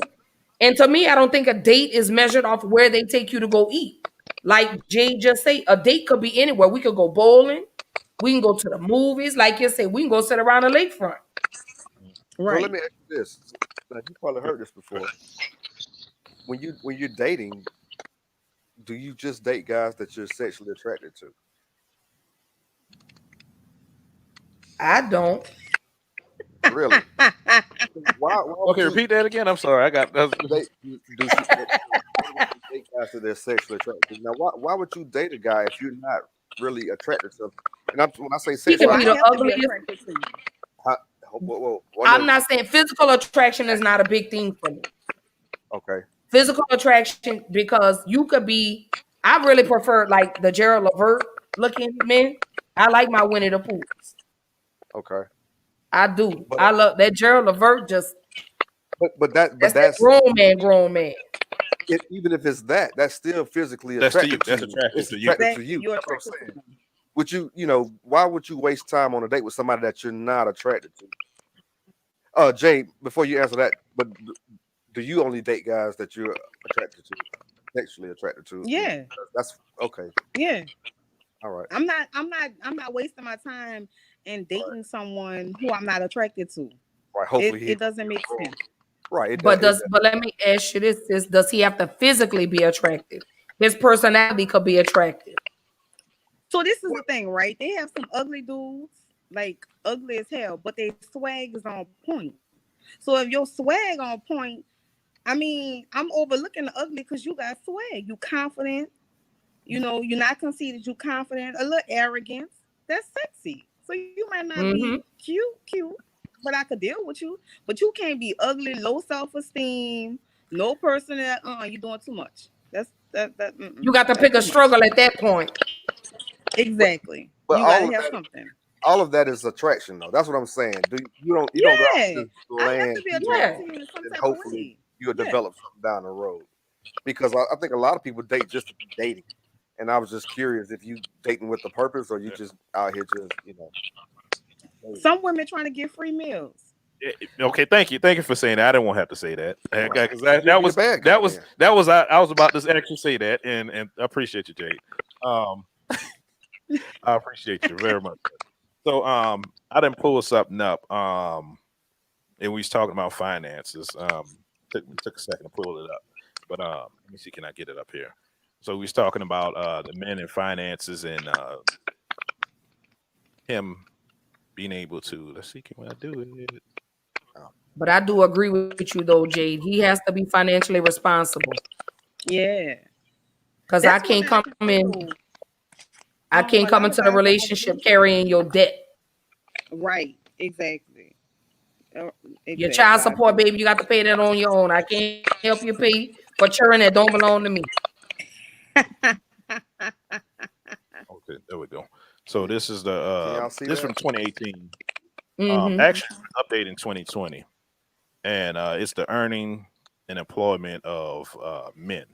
And to me, I don't think a date is measured off where they take you to go eat. Like Jay just said, a date could be anywhere. We could go bowling. We can go to the movies. Like you said, we can go sit around the lakefront. So Right. let me ask you this. Now, you probably heard this before. When you're dating, do you just date guys that you're sexually attracted to? I don't. Really? Why would okay, you repeat that again. I'm sorry. I got date guys that they're sexually attracted to? Now, why would you date a guy if you're not really attracted to him? And when I say He sexual, could I be have the to be ugliest. attracted to you. I'm not saying physical attraction is not a big thing for me. Okay. Physical attraction, because you could be, I really prefer like the Gerald Levert looking men. I like my Winnie the Poohs. Okay. I do. But- I love that Gerald Levert. Just That's grown man. even if it's that's still physically That's to you. attractive That's to you. attractive It's to you. attractive to you. You're That's what I'm attracted to saying. them. Would you why would you waste time on a date with somebody that you're not attracted to? Jay, before you answer that, but do you only date guys that you're attracted to, sexually attracted to? Yeah. That's okay. Yeah. All right. I'm not wasting my time and dating someone who I'm not attracted to. Right. Hopefully It doesn't make sense. right. But let me ask you this: does he have to physically be attractive? His personality could be attractive. So this is the thing, right? They have some ugly dudes, like ugly as hell, but their swag is on point. So if your swag on point, I mean, I'm overlooking the ugly because you got swag. You confident. You know, you're not conceited. You confident. A little arrogance. That's sexy. So you might not be cute, but I could deal with you. But you can't be ugly, low self-esteem, no person that you're doing too much. That's that. You got to pick a struggle at that point. Exactly. But you gotta have something. All of that is attraction, though. That's what I'm saying. You don't go out to I have land to be attracted to you in some and type of hopefully way. you'll develop something down the road. Because I think a lot of people date just to be dating. And I was just curious if you dating with the purpose or you just out here just, Some women trying to get free meals. Okay, thank you for saying that. I didn't want to have to say that. Because You're that was a bad guy, I was about to actually say that, and I appreciate you, Jade. I appreciate you very much. So I didn't pull something up. And we was talking about finances. Took a second to pull it up. But let me see, can I get it up here? So we was talking about the men and finances and him being able to, let's see, can I do it? But I do agree with you though, Jade. He has to be financially responsible. Yeah. Because I That's what can't come in. too. I can't A come lot of into the times, relationship carrying your debt. right, exactly. Your Exactly. child I support, agree. baby, you got to pay that on your own. I can't help you pay for children that don't belong to me. Okay, there we go. So this is Can y'all see this that? from 2018. Mm-hmm. Actually, update in 2020, and it's the earning and employment of men.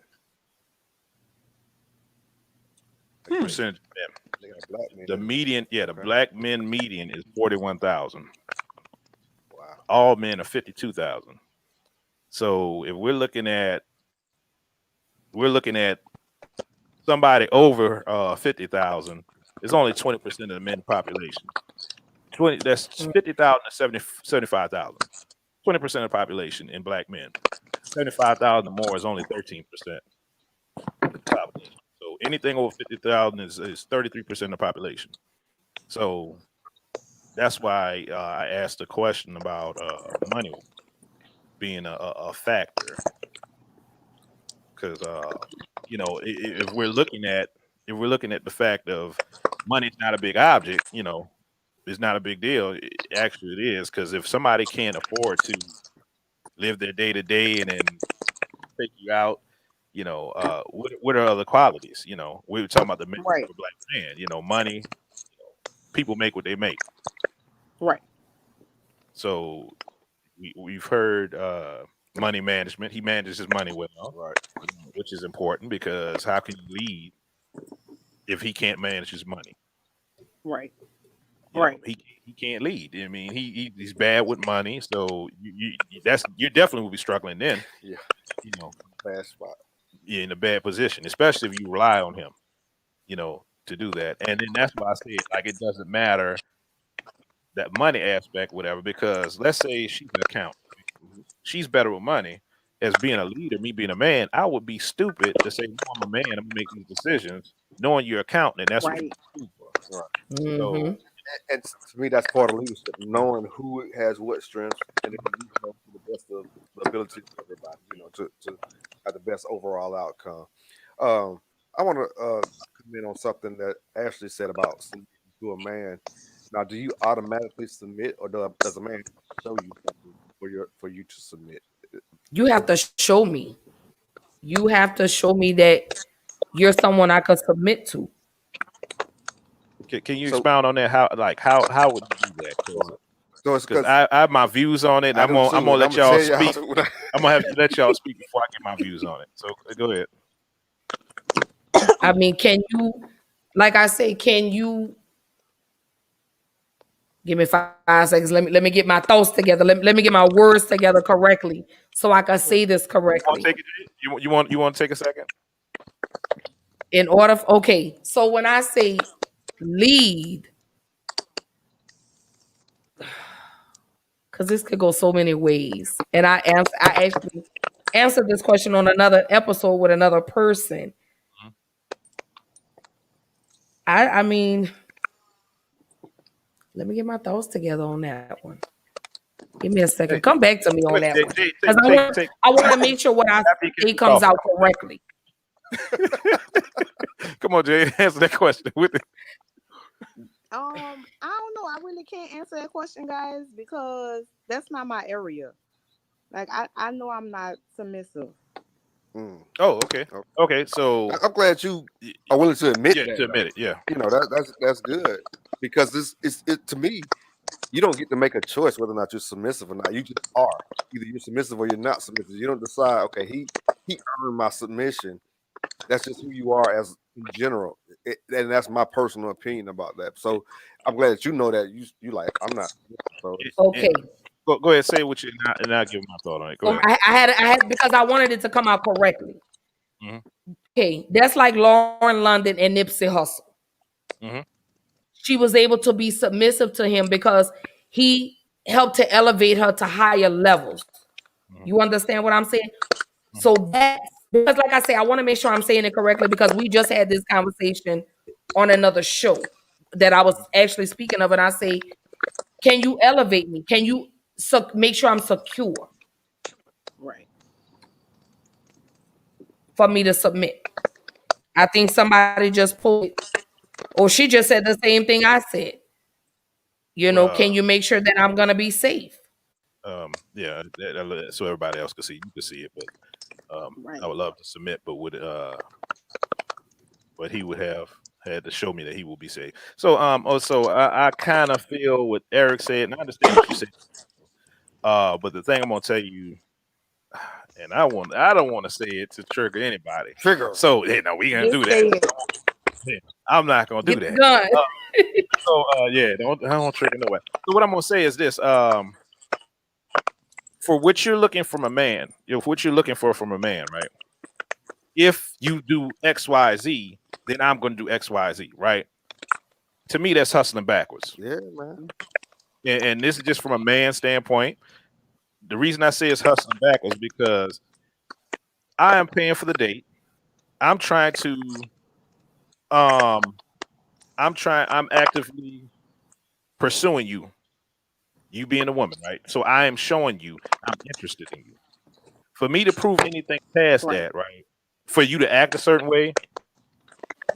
Like Hmm. percentage of men. They got black men The in it. median, yeah, the Okay. black men median is 41,000. Wow. All men are 52,000. So if we're looking at somebody over 50,000, it's only 20% of the men population. 20 that's 50,000 to 75,000. 20% of the population in black men. 75,000 more is only 13% of the population. So anything over 50,000 is 33% of the population. So that's why I asked the question about money being a factor, because if we're looking at the fact of money's not a big object, it's not a big deal. Actually, it is, because if somebody can't afford to live their day to day and then take you out, what are other qualities? We were talking about the makeup Right, of a black man. Money. People make what they make. right, So we've heard money management. He manages his money well, Right. which is important, because how can you lead if he can't manage his money? right, right, He can't lead. I mean, he's bad with money, so you definitely will be struggling then. Yeah. You know, Bad spot. you're in a bad position, especially if you rely on him. To do that, and then that's why I say like it doesn't matter that money aspect, whatever, because let's say she's an accountant, she's better with money. As being a leader, me being a man, I would be stupid to say, no, I'm a man, I'm gonna make these decisions, knowing you're accountant, and that's what right, you're for. Right. Mm-hmm. So And to me, that's part of leadership, knowing who has what strengths, and then to the best of the ability of everybody, to have the best overall outcome. Um, I want to comment on something that Ashley said about submitting to a man. Now, do you automatically submit, or does a man show you something for you to submit? You have to show me. You have to show me that you're someone I could submit to. can you So, expound on that? How would you do that? so it's Because because I have my views on it. I do I'm too, gonna and I'm let gonna y'all tell you speak. how. I'm gonna have to let y'all speak before I get my views on it. So go ahead. I mean, can you, like I say, can you give me 5 seconds? Let me get my thoughts together. Let me get my words together correctly so I can say this You want to correctly. take it? You want to take a second? In order, okay. So when I say lead, because this could go so many ways, and I actually answered this question on another episode with another person. Mhm. I mean, let me get my thoughts together on that one. Give me a second. Hey, Come back to me on that one, because take. I want to make sure what I After you get say some comes coffee. out correctly. Come on, Jay, answer that question with it. I don't know. I really can't answer that question, guys, because that's not my area. Like I know I'm not submissive. Mm, Oh, okay. okay. Okay, so I'm glad you are willing to admit yeah, that, to though. admit it, yeah. That's good, because to me, you don't get to make a choice whether or not you're submissive or not. You just are. Either you're submissive or you're not submissive. You don't decide. Okay, he earned my submission. That's just who you are as in general, and that's my personal opinion about that. So I'm glad that you know that you like I'm not. So And Okay. go ahead, say what you and I'll give my thought on it. Go So ahead. I had because I wanted it to come out correctly. Hmm. Okay, that's like Lauren London and Nipsey Hussle. Hmm. She was able to be submissive to him because he helped to elevate her to higher levels. Hmm. You understand what I'm saying? Hmm. So that's because, like I say, I want to make sure I'm saying it correctly, because we just had this conversation on another show that I was actually speaking of, and I say, can you elevate me? Can you make sure I'm secure Right. for me to submit? I think somebody just pulled it, or she just said the same thing I said. Can Well, you make sure that I'm gonna be safe? yeah, so everybody else can see. You can see it, but Right. I would love to submit, but he would have had to show me that he will be safe. So also I kind of feel what Eric said, and I understand what you said. But the thing I'm gonna tell you, and I don't want to say it to trigger anybody. Trigger. So no, we gonna do Just say that. it. Yeah, I'm not gonna do Get the that. gun. So yeah, I don't trigger no way. So what I'm gonna say is this: for what you're looking from a man, if what you're looking for from a man, right? If you do X, Y, Z, then I'm gonna do X, Y, Z, right? To me, that's hustling backwards. Yeah, man. And this is just from a man standpoint. The reason I say it's hustling backwards because I am paying for the date. I'm trying to I'm actively pursuing you, you being a woman, right? So I am showing you I'm interested in you. For me to prove anything past Right. that, right? For you to act a certain way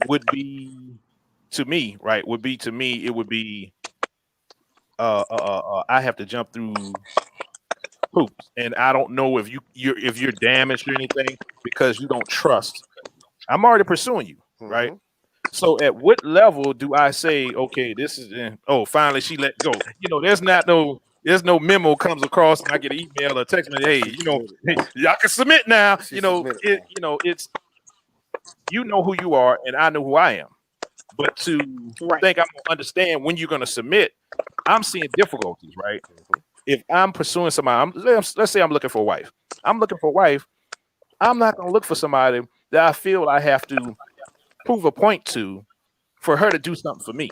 would be to me, right? Would be to me, it would be I have to jump through hoops, and I don't know if you're damaged or anything because you don't trust. I'm already pursuing you, right? Mm-hmm. So at what level do I say, okay, this is finally she let go? There's no memo comes across and I get an email or text me, hey, hey, y'all can submit now. She submitted now. It's who you are and I know who I am. But to Right. think I'm gonna understand when you're gonna submit, I'm seeing difficulties, right? If I'm pursuing somebody, let's say I'm looking for a wife. I'm looking for a wife. I'm not gonna look for somebody that I feel I have to prove a point to for her to do something for me.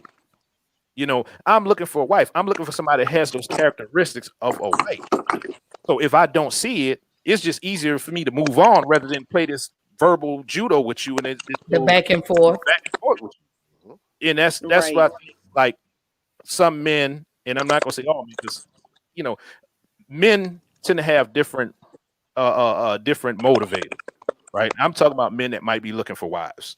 I'm looking for a wife. I'm looking for somebody that has those characteristics of a wife. So if I don't see it, it's just easier for me to move on rather than play this verbal judo with you and it's The back and forth. back and forth with you. And that's Right. what I think, like some men, and I'm not gonna say all because men tend to have different different motivators, right? I'm talking about men that might be looking for wives.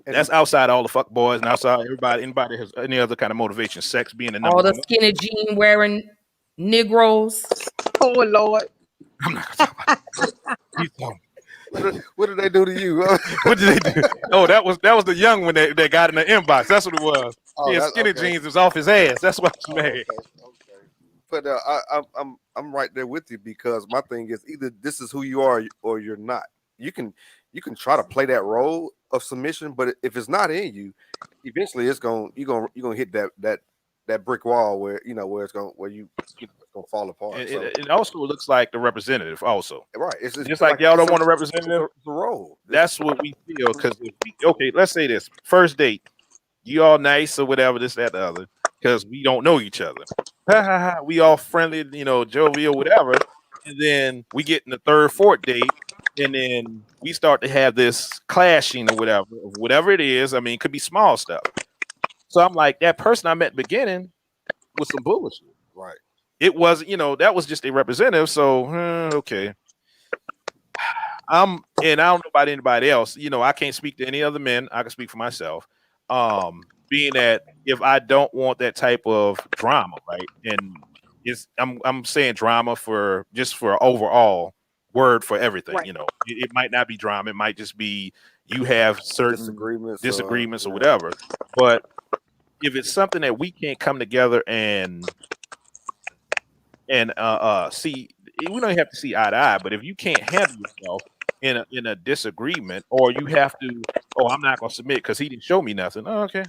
That's outside all the fuck boys and outside anybody has any other kind of motivation, sex being the number All the one. skinny jean wearing Negroes. Oh Lord. I'm not gonna talk about you talking. What did they do to you? What did they do? Oh, that was the young one that got in the inbox. That's what it was. Yeah, that's skinny okay. jeans was off his ass. That's what you Okay, made. okay. But I'm right there with you because my thing is either this is who you are or you're not. You can try to play that role of submission, but if it's not in you, eventually you're gonna hit that brick wall where it's gonna fall apart. And So, it also looks like the representative also. right, it's Just like y'all don't want a representative. the role. That's what we feel. Because okay, let's say this first date, you all nice or whatever, this, that, the other, because we don't know each other. Ha ha ha. We all friendly, jovial, whatever. And then we get in the third, fourth date, and then we start to have this clashing or whatever it is. I mean, it could be small stuff. So I'm like, that person I met in the beginning was some bullshit. Right. It was, that was just a representative. So okay. And I don't know about anybody else. I can't speak to any other men. I can speak for myself. Being that if I don't want that type of drama, right? And I'm saying drama for overall word for everything. Right. It might not be drama. It might just be you have certain disagreements or whatever. But if it's something that we can't come together and see, we don't have to see eye to eye. But if you can't handle yourself in a disagreement, or you have to, I'm not gonna submit because he didn't show me nothing. Oh, okay,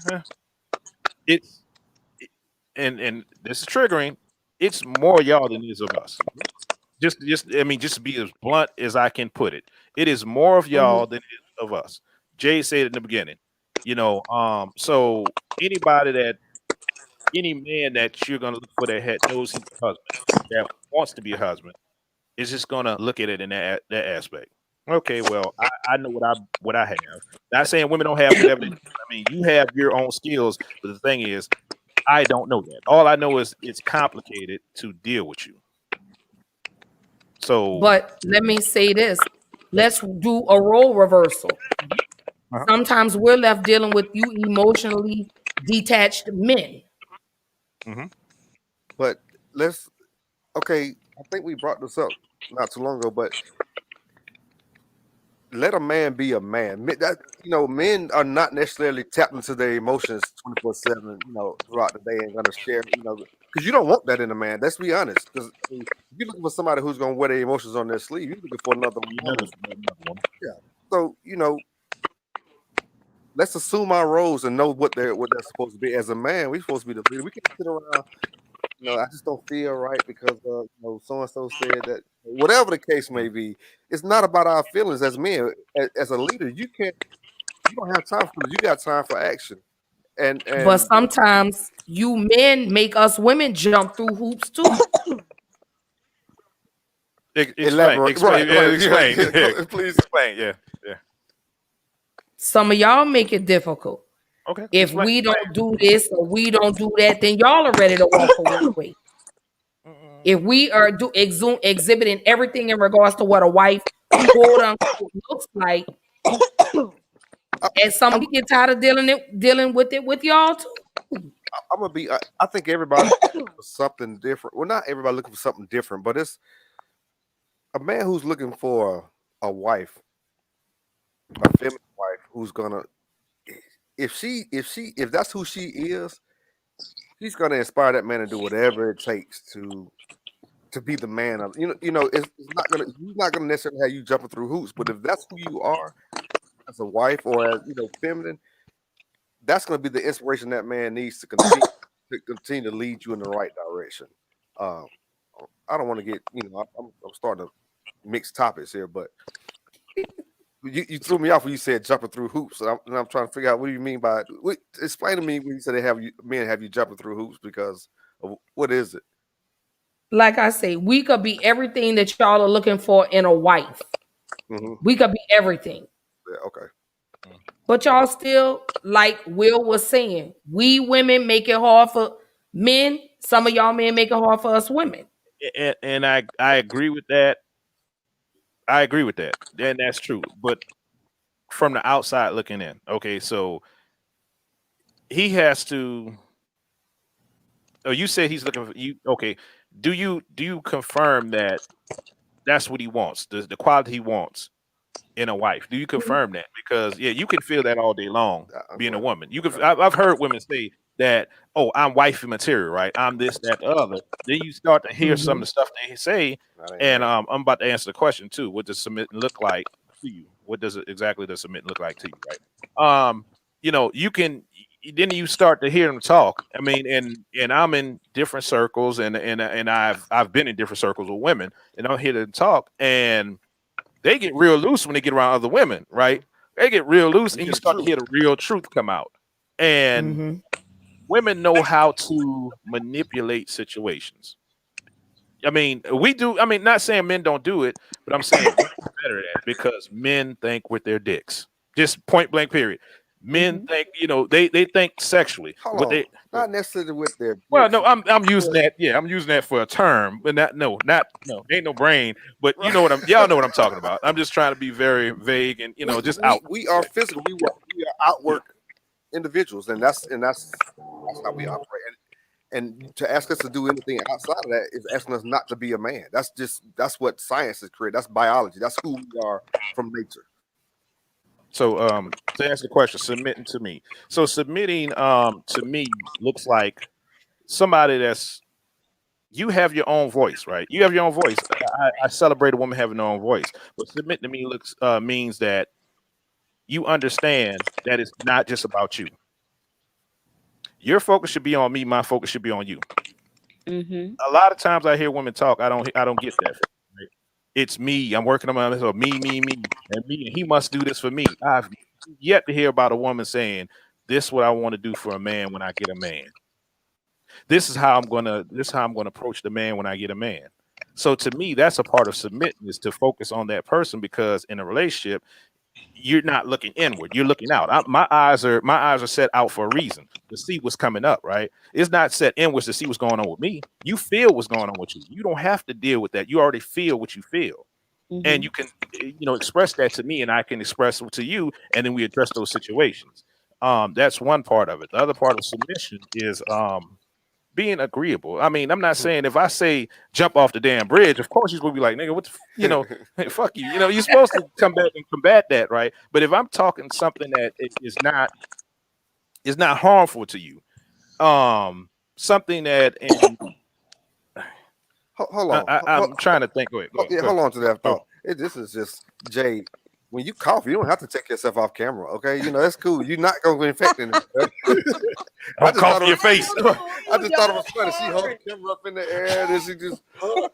and this is triggering. It's more y'all than it is of us. Just to be as blunt as I can put it. It is more of y'all than it is of us. Jay said it in the beginning. So any man that you're gonna look for that knows he's a husband, that wants to be a husband, is just gonna look at it in that aspect. Okay, well, I know what I have. Not saying women don't have whatever. I mean, you have your own skills, but the thing is, I don't know that. All I know is it's complicated to deal with you. So, But let me say this. Let's do a role reversal. Sometimes we're left dealing with you emotionally detached men. Mm-hmm. But okay, I think we brought this up not too long ago, but let a man be a man. Men are not necessarily tapped into their emotions 24/7. Throughout the day and gonna share. Because you don't want that in a man. Let's be honest. Because if you're looking for somebody who's gonna wear their emotions on their sleeve, you're looking for another woman. Yeah. So let's assume our roles and know what they're supposed to be. As a man, we're supposed to be the leader. We can't sit around. I just don't feel right because so and so said that. Whatever the case may be, it's not about our feelings as men. As a leader, you don't have time for this. You got time for action. But And sometimes you men make us women jump through hoops too. elaborate. Explain. Right. Explain. Yeah, please Explain. Yeah. Some of y'all make it difficult. Okay. If Explain. we don't do this or we don't do that, then y'all are ready to walk away. If we are exhibiting everything in regards to what a wife quote unquote looks like, and some we get tired of dealing with it with y'all too. I'm gonna be. I think everybody looking for something different. Well, not everybody looking for something different, but it's a man who's looking for a wife, a feminine wife, who's gonna. If that's who she is, she's gonna inspire that man to do whatever it takes to be the man of. It's not gonna. He's not gonna necessarily have you jumping through hoops, but if that's who you are as a wife or as feminine, that's gonna be the inspiration that man needs to continue to lead you in the right direction. Um, I don't want to get I'm starting to mix topics here, but you threw me off when you said jumping through hoops, and I'm trying to figure out what do you mean by. Explain to me when you said men have you jumping through hoops because of, what is it? Like I say, we could be everything that y'all are looking for in a wife. Mm-hmm. We could be everything. Yeah, okay. But y'all still, like Will was saying, we women make it hard for men. Some of y'all men make it hard for us women. And I agree with that. I agree with that, and that's true. But from the outside looking in, okay, so he has to. Oh, you said he's looking for you. Okay, do you confirm that that's what he wants, the quality he wants in a wife? Do you confirm that? Because you can feel that all day long being a woman. You can. I've heard women say that, oh, I'm wifey material, right? I'm this, that, the other. Then you start to hear some of the stuff they say, and I'm about to answer the question too. What does submitting look like to you? What does it exactly does submitting look like to you, right? You can. Then you start to hear them talk. I mean, and I'm in different circles, and I've been in different circles with women, and I hear them talk, and they get real loose when they get around other women, right? They get real loose, and you start to hear the real truth come out. And women know how to manipulate situations. I mean, we do. I mean, not saying men don't do it, but I'm saying we're better at it because men think with their dicks. Just point blank, period. Men think, they think sexually, but they not necessarily with their. Well, no, I'm using that. Yeah, I'm using that for a term, but not ain't no brain. But y'all know what I'm talking about. I'm just trying to be very vague and just out. We are physical. We are outward individuals, and that's how we operate. And to ask us to do anything outside of that is asking us not to be a man. That's what science has created. That's biology. That's who we are from nature. So to answer the question, submitting to me. So submitting to me looks like somebody that's you have your own voice, right? You have your own voice. I celebrate a woman having her own voice, but submit to me means that you understand that it's not just about you. Your focus should be on me. My focus should be on you. A lot of times I hear women talk. I don't get that. Right? It's me. I'm working on this, or me, and me, and he must do this for me. I've yet to hear about a woman saying, "This is what I want to do for a man when I get a man. This is how I'm gonna approach the man when I get a man." So to me, that's a part of submitting is to focus on that person, because in a relationship, you're not looking inward, you're looking out. My eyes are set out for a reason, to see what's coming up, right? It's not set inwards to see what's going on with me. You feel what's going on with you. You don't have to deal with that. You already feel what you feel. and you can express that to me, and I can express it to you, and then we address those situations. That's one part of it. The other part of submission is being agreeable. I mean, I'm not saying if I say jump off the damn bridge, of course you're supposed to be like, nigga, what the, fuck you. You're supposed to come back and combat that, right? But if I'm talking something that is not harmful to you, something that Hold on. I'm trying to think. Go ahead. Hold on to that thought. This is just Jay. When you cough, you don't have to take yourself off camera. Okay, that's cool. You're not gonna infect anything. I'll cough in your face. I just thought it was funny. She hold the camera up in the air, and she just you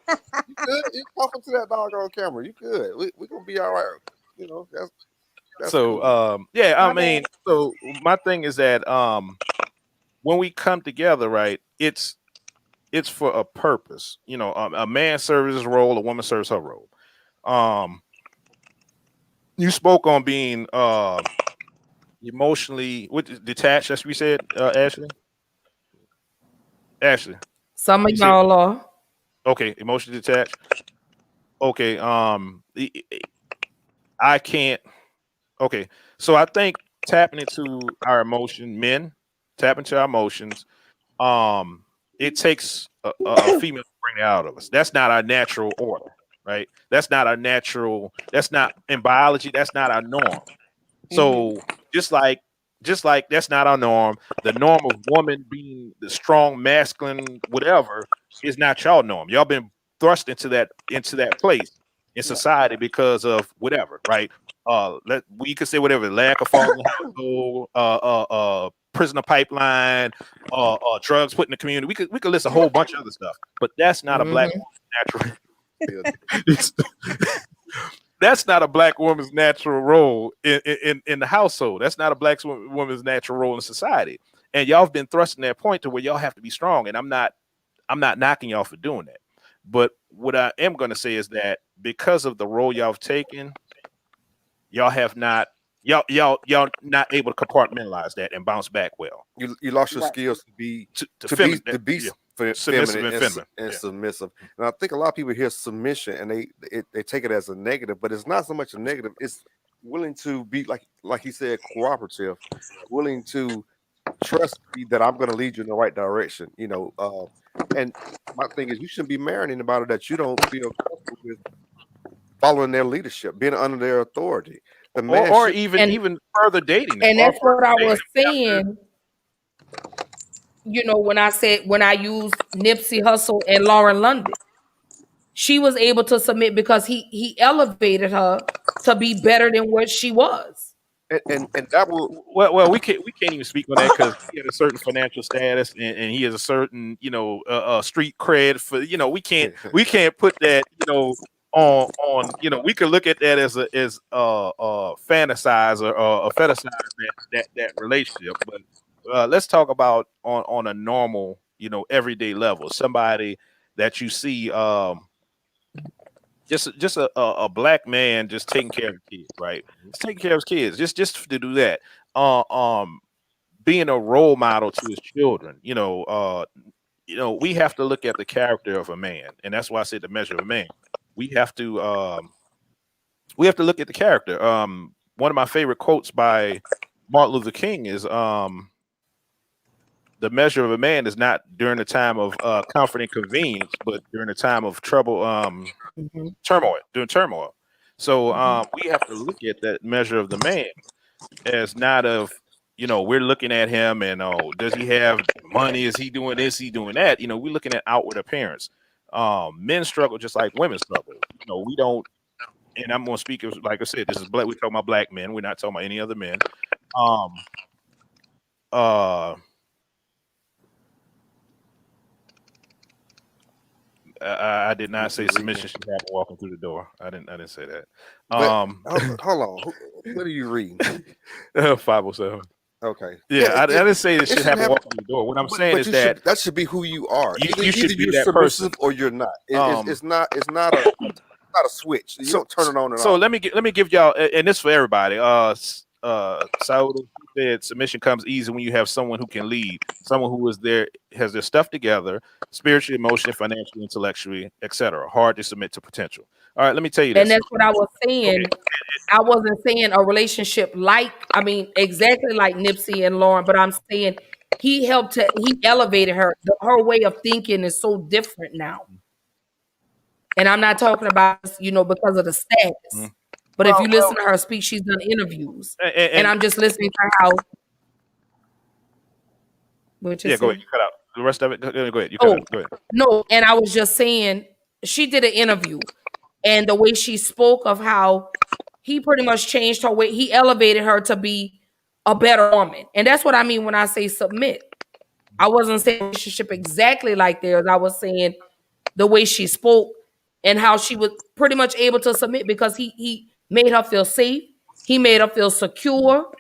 good. You coughing to that dog on camera. You good. We gonna be all right. That's so cool. I mean, so my thing is that when we come together, right, it's for a purpose. A man serves his role, a woman serves her role. You spoke on being emotionally detached, as we said, Ashley. Some of y'all are. Okay, emotionally detached. Okay, I can't. Okay, so I think tapping into our men, tapping into our emotions. It takes a female to bring it out of us. That's not our natural order, right? That's not in biology. That's not our norm. So just like that's not our norm. The norm of woman being the strong, masculine, whatever, is not y'all norm. Y'all been thrust into that place in society because of whatever, right? We could say whatever, lack of following household, prisoner pipeline, drugs put in the community. We could list a whole bunch of other stuff, but that's not a black woman's natural. That's not a black woman's natural role in the household. That's not a black woman's natural role in society. And y'all have been thrust in that point to where y'all have to be strong. And I'm not knocking y'all for doing that. But what I am going to say is that because of the role y'all have taken, y'all not able to compartmentalize that and bounce back well. You lost your skills to be feminine and submissive. And I think a lot of people hear submission and they take it as a negative, but it's not so much a negative. It's willing to be like he said, cooperative, willing to trust me that I'm going to lead you in the right direction. And my thing is, you shouldn't be marrying anybody that you don't feel comfortable with following their leadership, being under their authority. The man or even further dating. And that's what I was saying. When I used Nipsey Hussle and Lauren London, she was able to submit because he elevated her to be better than what she was. And that will we can't even speak on that because he had a certain financial status and he has a certain street cred for we can't put that on we could look at that as fantasize or fetishize that relationship, but let's talk about on a normal everyday level, somebody that you see just a black man just taking care of his kids, right? Just taking care of his kids, just to do that. Being a role model to his children, we have to look at the character of a man, and that's why I said the measure of a man. We have to look at the character. One of my favorite quotes by Martin Luther King is the measure of a man is not during the time of comfort and convenience, but during the time of trouble, turmoil. So we have to look at that measure of the man as not of, we're looking at him and, does he have money? Is he doing this? Is he doing that? We're looking at outward appearance. Men struggle just like women struggle. We don't, and I'm going to speak, like I said, this is black. We're talking about black men. We're not talking about any other men. I did not say submission should happen walking through the door. I didn't say that. Hold on. What are you reading? 507. Okay. Yeah, I didn't say it should happen walking through the door. What I'm saying is that should be who you are. You should be you're that submissive person, or you're not. It's not a switch. You don't turn it on and off. So let me give y'all, and this for everybody. Saudi, said submission comes easy when you have someone who can lead, someone who is there, has their stuff together, spiritually, emotionally, financially, intellectually, etc. Hard to submit to potential. All right, let me tell you And this. that's what I was saying. Okay. I wasn't saying a relationship exactly like Nipsey and Lauren, but I'm saying he elevated her. Her way of thinking is so different now. And I'm not talking about, because of the status. But if you listen to her speak, she's done interviews. And I'm just listening to how. Yeah, go ahead. You cut out the rest of it. Go ahead. You cut out. Go ahead. No, and I was just saying, she did an interview, and the way she spoke of how he pretty much changed her way. He elevated her to be a better woman. And that's what I mean when I say submit. I wasn't saying relationship exactly like theirs. I was saying the way she spoke and how she was pretty much able to submit because he made her feel safe. He made her feel secure.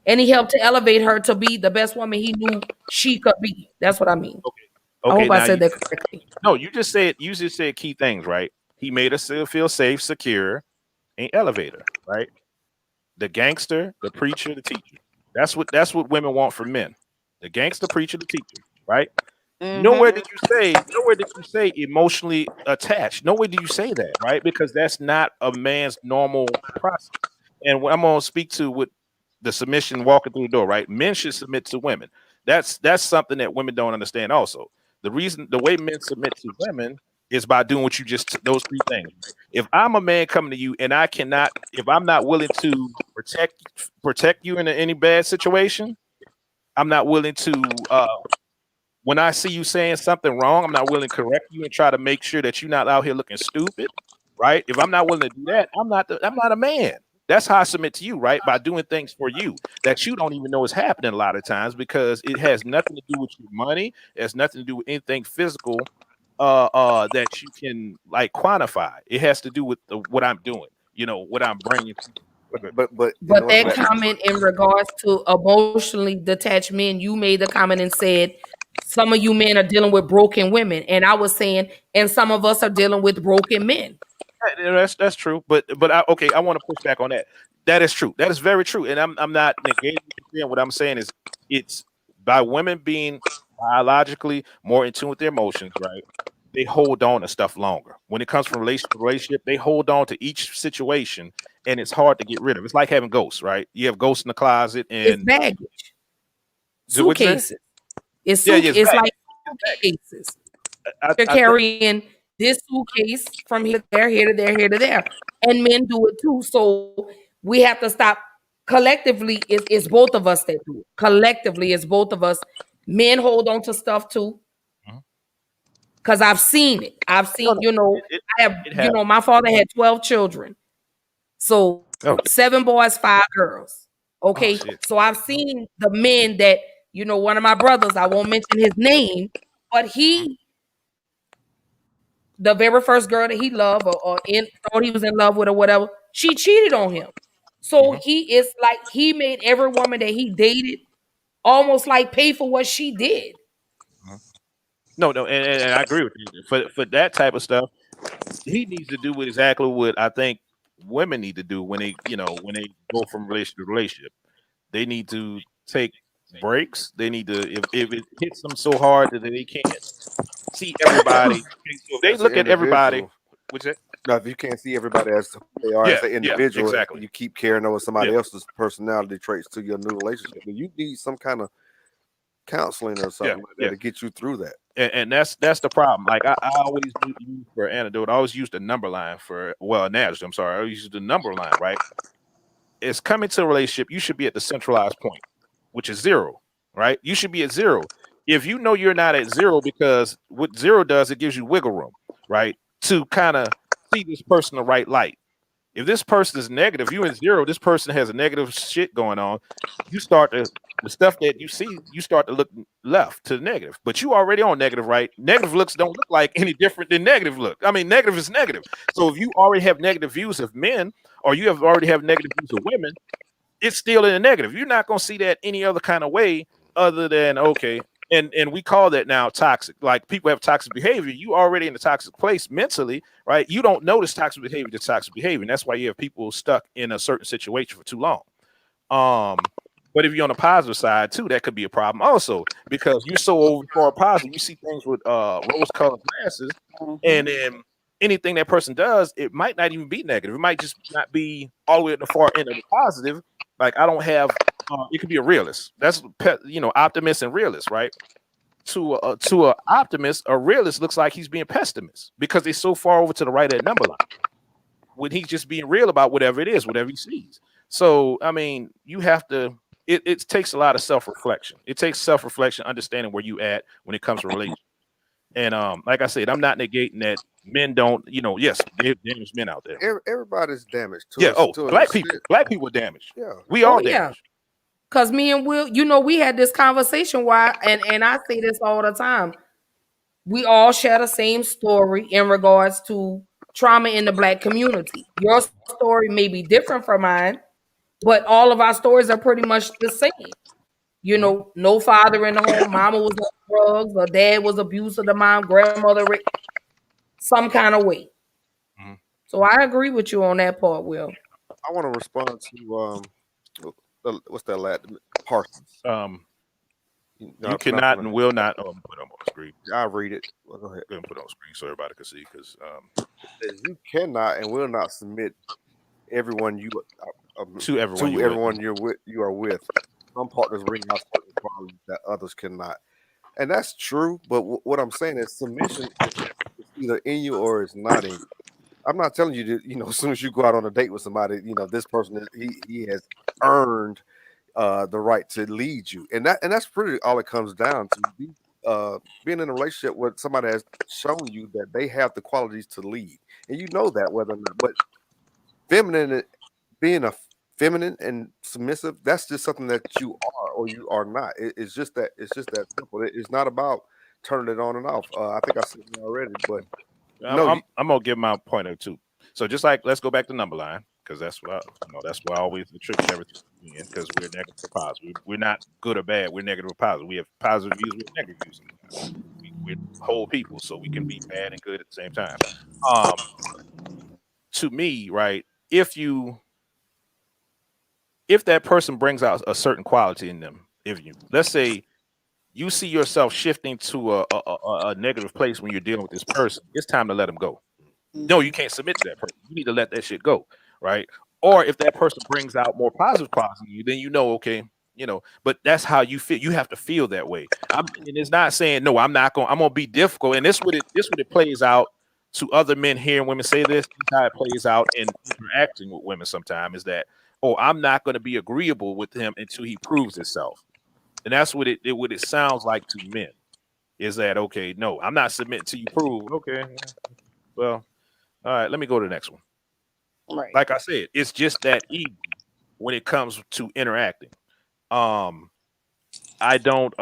And he helped to elevate her to be the best woman he knew she could be. That's what I mean. Okay. I hope I said that correctly. No, you just said key things, right? He made us feel safe, secure, and elevator, right? The gangster, the preacher, the teacher. That's what women want from men. The gangster, preacher, the teacher, right? Mm-hmm. Nowhere did you say emotionally attached. Nowhere did you say that, right? Because that's not a man's normal process. And what I'm gonna speak to with the submission walking through the door, right? Men should submit to women. That's something that women don't understand. Also, the way men submit to women is by doing what you those three things. If I'm a man coming to you and if I'm not willing to protect you in any bad situation, I'm not willing to. When I see you saying something wrong, I'm not willing to correct you and try to make sure that you're not out here looking stupid, right? If I'm not willing to do that, I'm not a man. That's how I submit to you, right? By doing things for you that you don't even know is happening a lot of times because it has nothing to do with your money. It has nothing to do with anything physical that you can like quantify. It has to do with what I'm doing, what I'm bringing. But that comment in regards to emotionally detached men, you made the comment and said some of you men are dealing with broken women, and I was saying, and some of us are dealing with broken men. That's true, but I want to push back on that. That is true. That is very true, and I'm not negating what I'm saying is it's by women being biologically more in tune with their emotions, right? They hold on to stuff longer. When it comes from relationship, they hold on to each situation, and it's hard to get rid of. It's like having ghosts, right? You have ghosts in the closet, and it's baggage, suitcases. It's like suitcases. You're carrying this suitcase from here to there, here to there, here to there. And men do it too. So we have to stop. Collectively, it's both of us that do it. Collectively, it's both of us. Men hold on to stuff too. Because I've seen it. I've seen, my father had 12 children. So 7 boys, 5 girls. Okay. So I've seen the men that, one of my brothers, I won't mention his name, but the very first girl that he loved or thought he was in love with or whatever, she cheated on him. So he is like, he made every woman that he dated almost like pay for what she did. No, and I agree with you. For that type of stuff, he needs to do exactly what I think women need to do when they go from relationship to relationship. They need to take breaks. They need to if it hits them so hard that they can't see everybody. So if they look at everybody, which now if you can't see everybody as who they are as an individual, exactly. You keep carrying over somebody else's personality traits to your new relationship. You need some kind of counseling or something like that to get you through that. And that's the problem. Like I always use for antidote. I always use the number line analogy. I'm sorry. I use the number line, right? It's coming to a relationship. You should be at the centralized point, which is 0, right? You should be at 0. If you know you're not at 0, because what 0 does, it gives you wiggle room, right? To kind of see this person in the right light. If this person is negative, you in 0, this person has a negative shit going on. You start the stuff that you see, you start to look left to the negative. But you already on negative, right? Negative looks don't look like any different than negative look. I mean, negative is negative. So if you already have negative views of men, or you already have negative views of women, it's still in the negative. You're not gonna see that any other kind of way other than And we call that now toxic. Like people have toxic behavior. You already in a toxic place mentally, right? You don't notice toxic behavior to toxic behavior. And that's why you have people stuck in a certain situation for too long. But if you're on the positive side too, that could be a problem also because you're so over far positive. You see things with rose-colored glasses, and then anything that person does, it might not even be negative. It might just not be all the way at the far end of the positive. Like I don't have. It could be a realist. That's optimist and realist, right? To a optimist, a realist looks like he's being pessimist because they're so far over to the right of that number line. When he's just being real about whatever it is, whatever he sees. So I mean, you have to. It takes a lot of self-reflection. It takes self-reflection, understanding where you at when it comes to relationships. And like I said, I'm not negating that men don't. Yes, there's men out there. Everybody's damaged. Yeah. Black people are damaged. Yeah. We all Oh, yeah. damaged. Because me and Will, we had this conversation why, and I say this all the time. We all share the same story in regards to trauma in the Black community. Your story may be different from mine, but all of our stories are pretty much the same. No father in the home, mama was on drugs, or dad was abusive to mom, grandmother some kind of way. Mhm. So I agree with you on that part, Will. I want to respond to what's that lad Parsons. You cannot and will not put them on the screen. I'll read it. Well, go ahead. Go ahead and put it on the screen so everybody can see. Because You cannot and will not submit everyone to everyone you are with. Some partners bring out certain qualities that others cannot, and that's true. But what I'm saying is submission is either in you or it's not in you. I'm not telling you that as soon as you go out on a date with somebody, this person he has earned the right to lead you, and that's pretty all it comes down to. Being in a relationship where somebody has shown you that they have the qualities to lead, and that whether or not. But being a feminine and submissive, that's just something that you are or you are not. It's just that simple. It's not about turning it on and off. I think I said it already, but I'm gonna give my point of two. So just like let's go back to number line because that's what that's why I always attribute everything in because we're negative or positive. We're not good or bad. We're negative or positive. We have positive views, we have negative views. We're whole people, so we can be bad and good at the same time. To me, right, if that person brings out a certain quality in them, let's say you see yourself shifting to a negative place when you're dealing with this person, it's time to let them go. No, you can't submit to that person. You need to let that shit go, right? Or if that person brings out more positive qualities in you, then okay, but that's how you feel. You have to feel that way. And it's not saying no, I'm gonna be difficult. And this what it plays out to other men hearing women say this. This is how it plays out in interacting with women sometimes is that, I'm not going to be agreeable with him until he proves himself. And that's what it sounds like to men is that, okay, no, I'm not submitting till you prove. Okay, well, all right, let me go to the next one. Right. Like I said, it's just that easy when it comes to interacting. I don't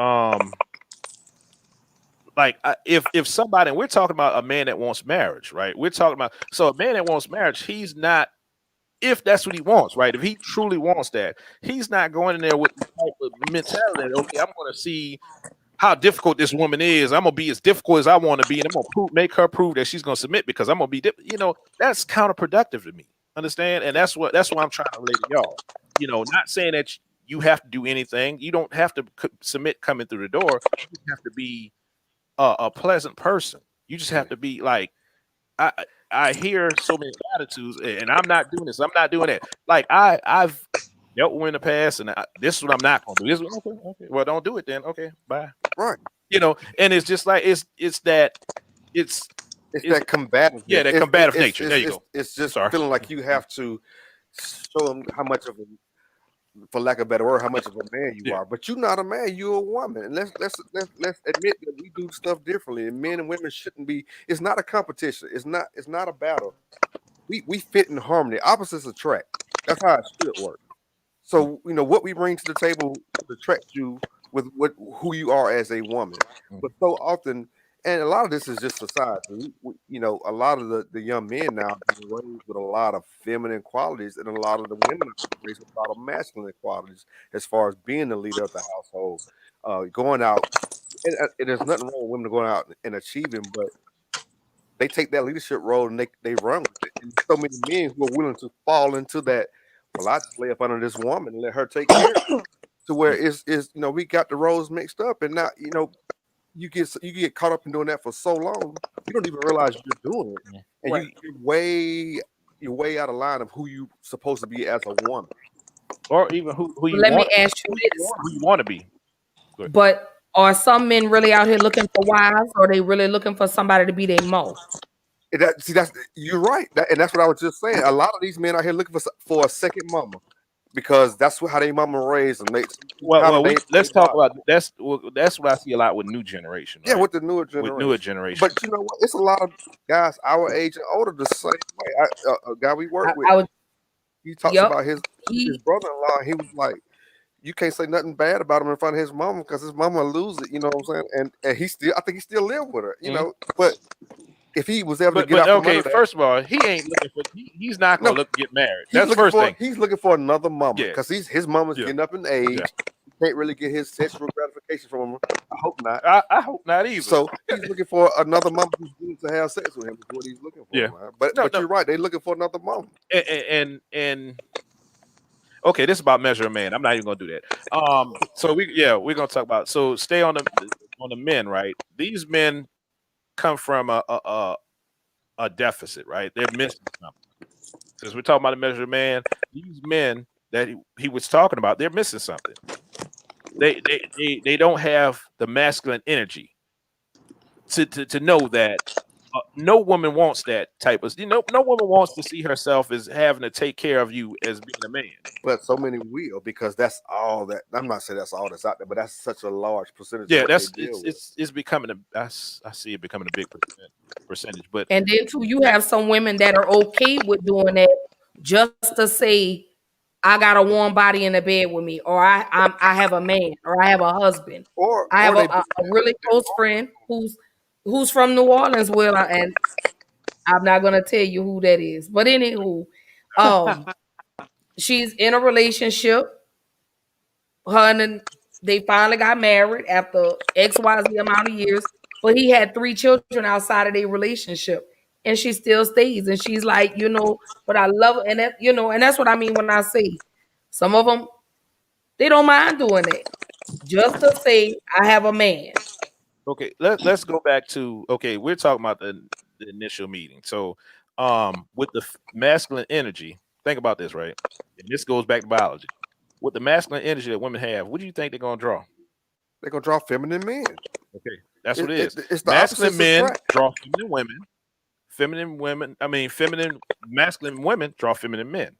if somebody, and we're talking about a man that wants marriage, right? We're talking about a man that wants marriage, he's not, if that's what he wants, right? If he truly wants that, he's not going in there with the type of mentality that, okay, I'm going to see how difficult this woman is. I'm going to be as difficult as I want to be, and I'm going to make her prove that she's going to submit because I'm going to be, that's counterproductive to me. Understand? And that's what I'm trying to relate to y'all. Not saying that you have to do anything. You don't have to submit coming through the door. You have to be a pleasant person. You just have to be like, I hear so many attitudes, and I'm not doing this. I'm not doing that. Like I've dealt with in the past, and this is what I'm not going to do. This is okay. Well, don't do it then. Okay, bye. Right. And it's just like it's that combative. Yeah, that combative nature. There you go. It's just feeling like you have to show them how much of for lack of a better word, how much of a man you are. But you're not a man, you're a woman. And let's admit that we do stuff differently. And men and women shouldn't be. It's not a competition. It's not a battle. We fit in harmony. Opposites attract. That's how it should work. So what we bring to the table attracts you with who you are as a woman. But so often, and a lot of this is just society. A lot of the young men now are being raised with a lot of feminine qualities, and a lot of the women are raised with a lot of masculine qualities as far as being the leader of the household, going out. And there's nothing wrong with women going out and achieving, but they take that leadership role and they run with it. And so many men who are willing to fall into that. Well, I just lay up under this woman and let her take care of it. to where it's we got the roles mixed up, and now you get caught up in doing that for so long, you don't even realize you're doing it, and Right. you're way out of line of who you supposed to be as a woman. Or even who you Let me want, ask you this. who you want to be. But are some men really out here looking for wives, or are they really looking for somebody to be their mo? You're right, and that's what I was just saying. A lot of these men out here looking for a second mama because that's how they mama raised them. Let's talk about that's what I see a lot with new generation. Yeah, right? with the newer generation. With newer generation. But you know what? It's a lot of guys our age and older the same way. A guy we work with, he talks about his brother-in-law. He was like, you can't say nothing bad about him in front of his mama because his mama will lose it. You know what I'm saying? And I think he still live with her. You know, but if he was able to get out from under that, first of all, he ain't looking for. He's not gonna get married. That's the first thing. He's looking for another mama because his mama's getting up in age. Yeah. He can't really get his sexual gratification from him. I hope not. I hope not either. So he's looking for another mama who's willing to have sex with him. Is what he's looking for. Yeah. Man. But you're right. They're looking for another mama. And okay, this is about measure of man. I'm not even gonna do that. So we're gonna talk about. So stay on the men, right? These men come from a deficit, right? They're missing something. Since we're talking about the measure of man, these men that he was talking about, they're missing something. They don't have the masculine energy to know that no woman wants that type of, no woman wants to see herself as having to take care of you as being a man. But so many will, because that's all that, I'm not saying that's all that's out there, but that's such a large percentage. Yeah, it's becoming I see it becoming a big percentage. But and then too, you have some women that are okay with doing that just to say, I got a warm body in the bed with me, or I have a man, or I have a husband, or I have a really close friend who's from New Orleans, and I'm not gonna tell you who that is, but anywho, she's in a relationship. Her and they finally got married after XYZ amount of years, but he had 3 children outside of their relationship, and she still stays. And she's like, but I love her, and that, and that's what I mean when I say some of them, they don't mind doing that just to say I have a man. Okay, let's go back to we're talking about the initial meeting. So, with the masculine energy, think about this, right? And this goes back to biology. With the masculine energy that women have, what do you think they're gonna draw? They're gonna draw feminine men. Okay, that's what it is. It's the masculine men draw feminine women. Feminine masculine women draw feminine men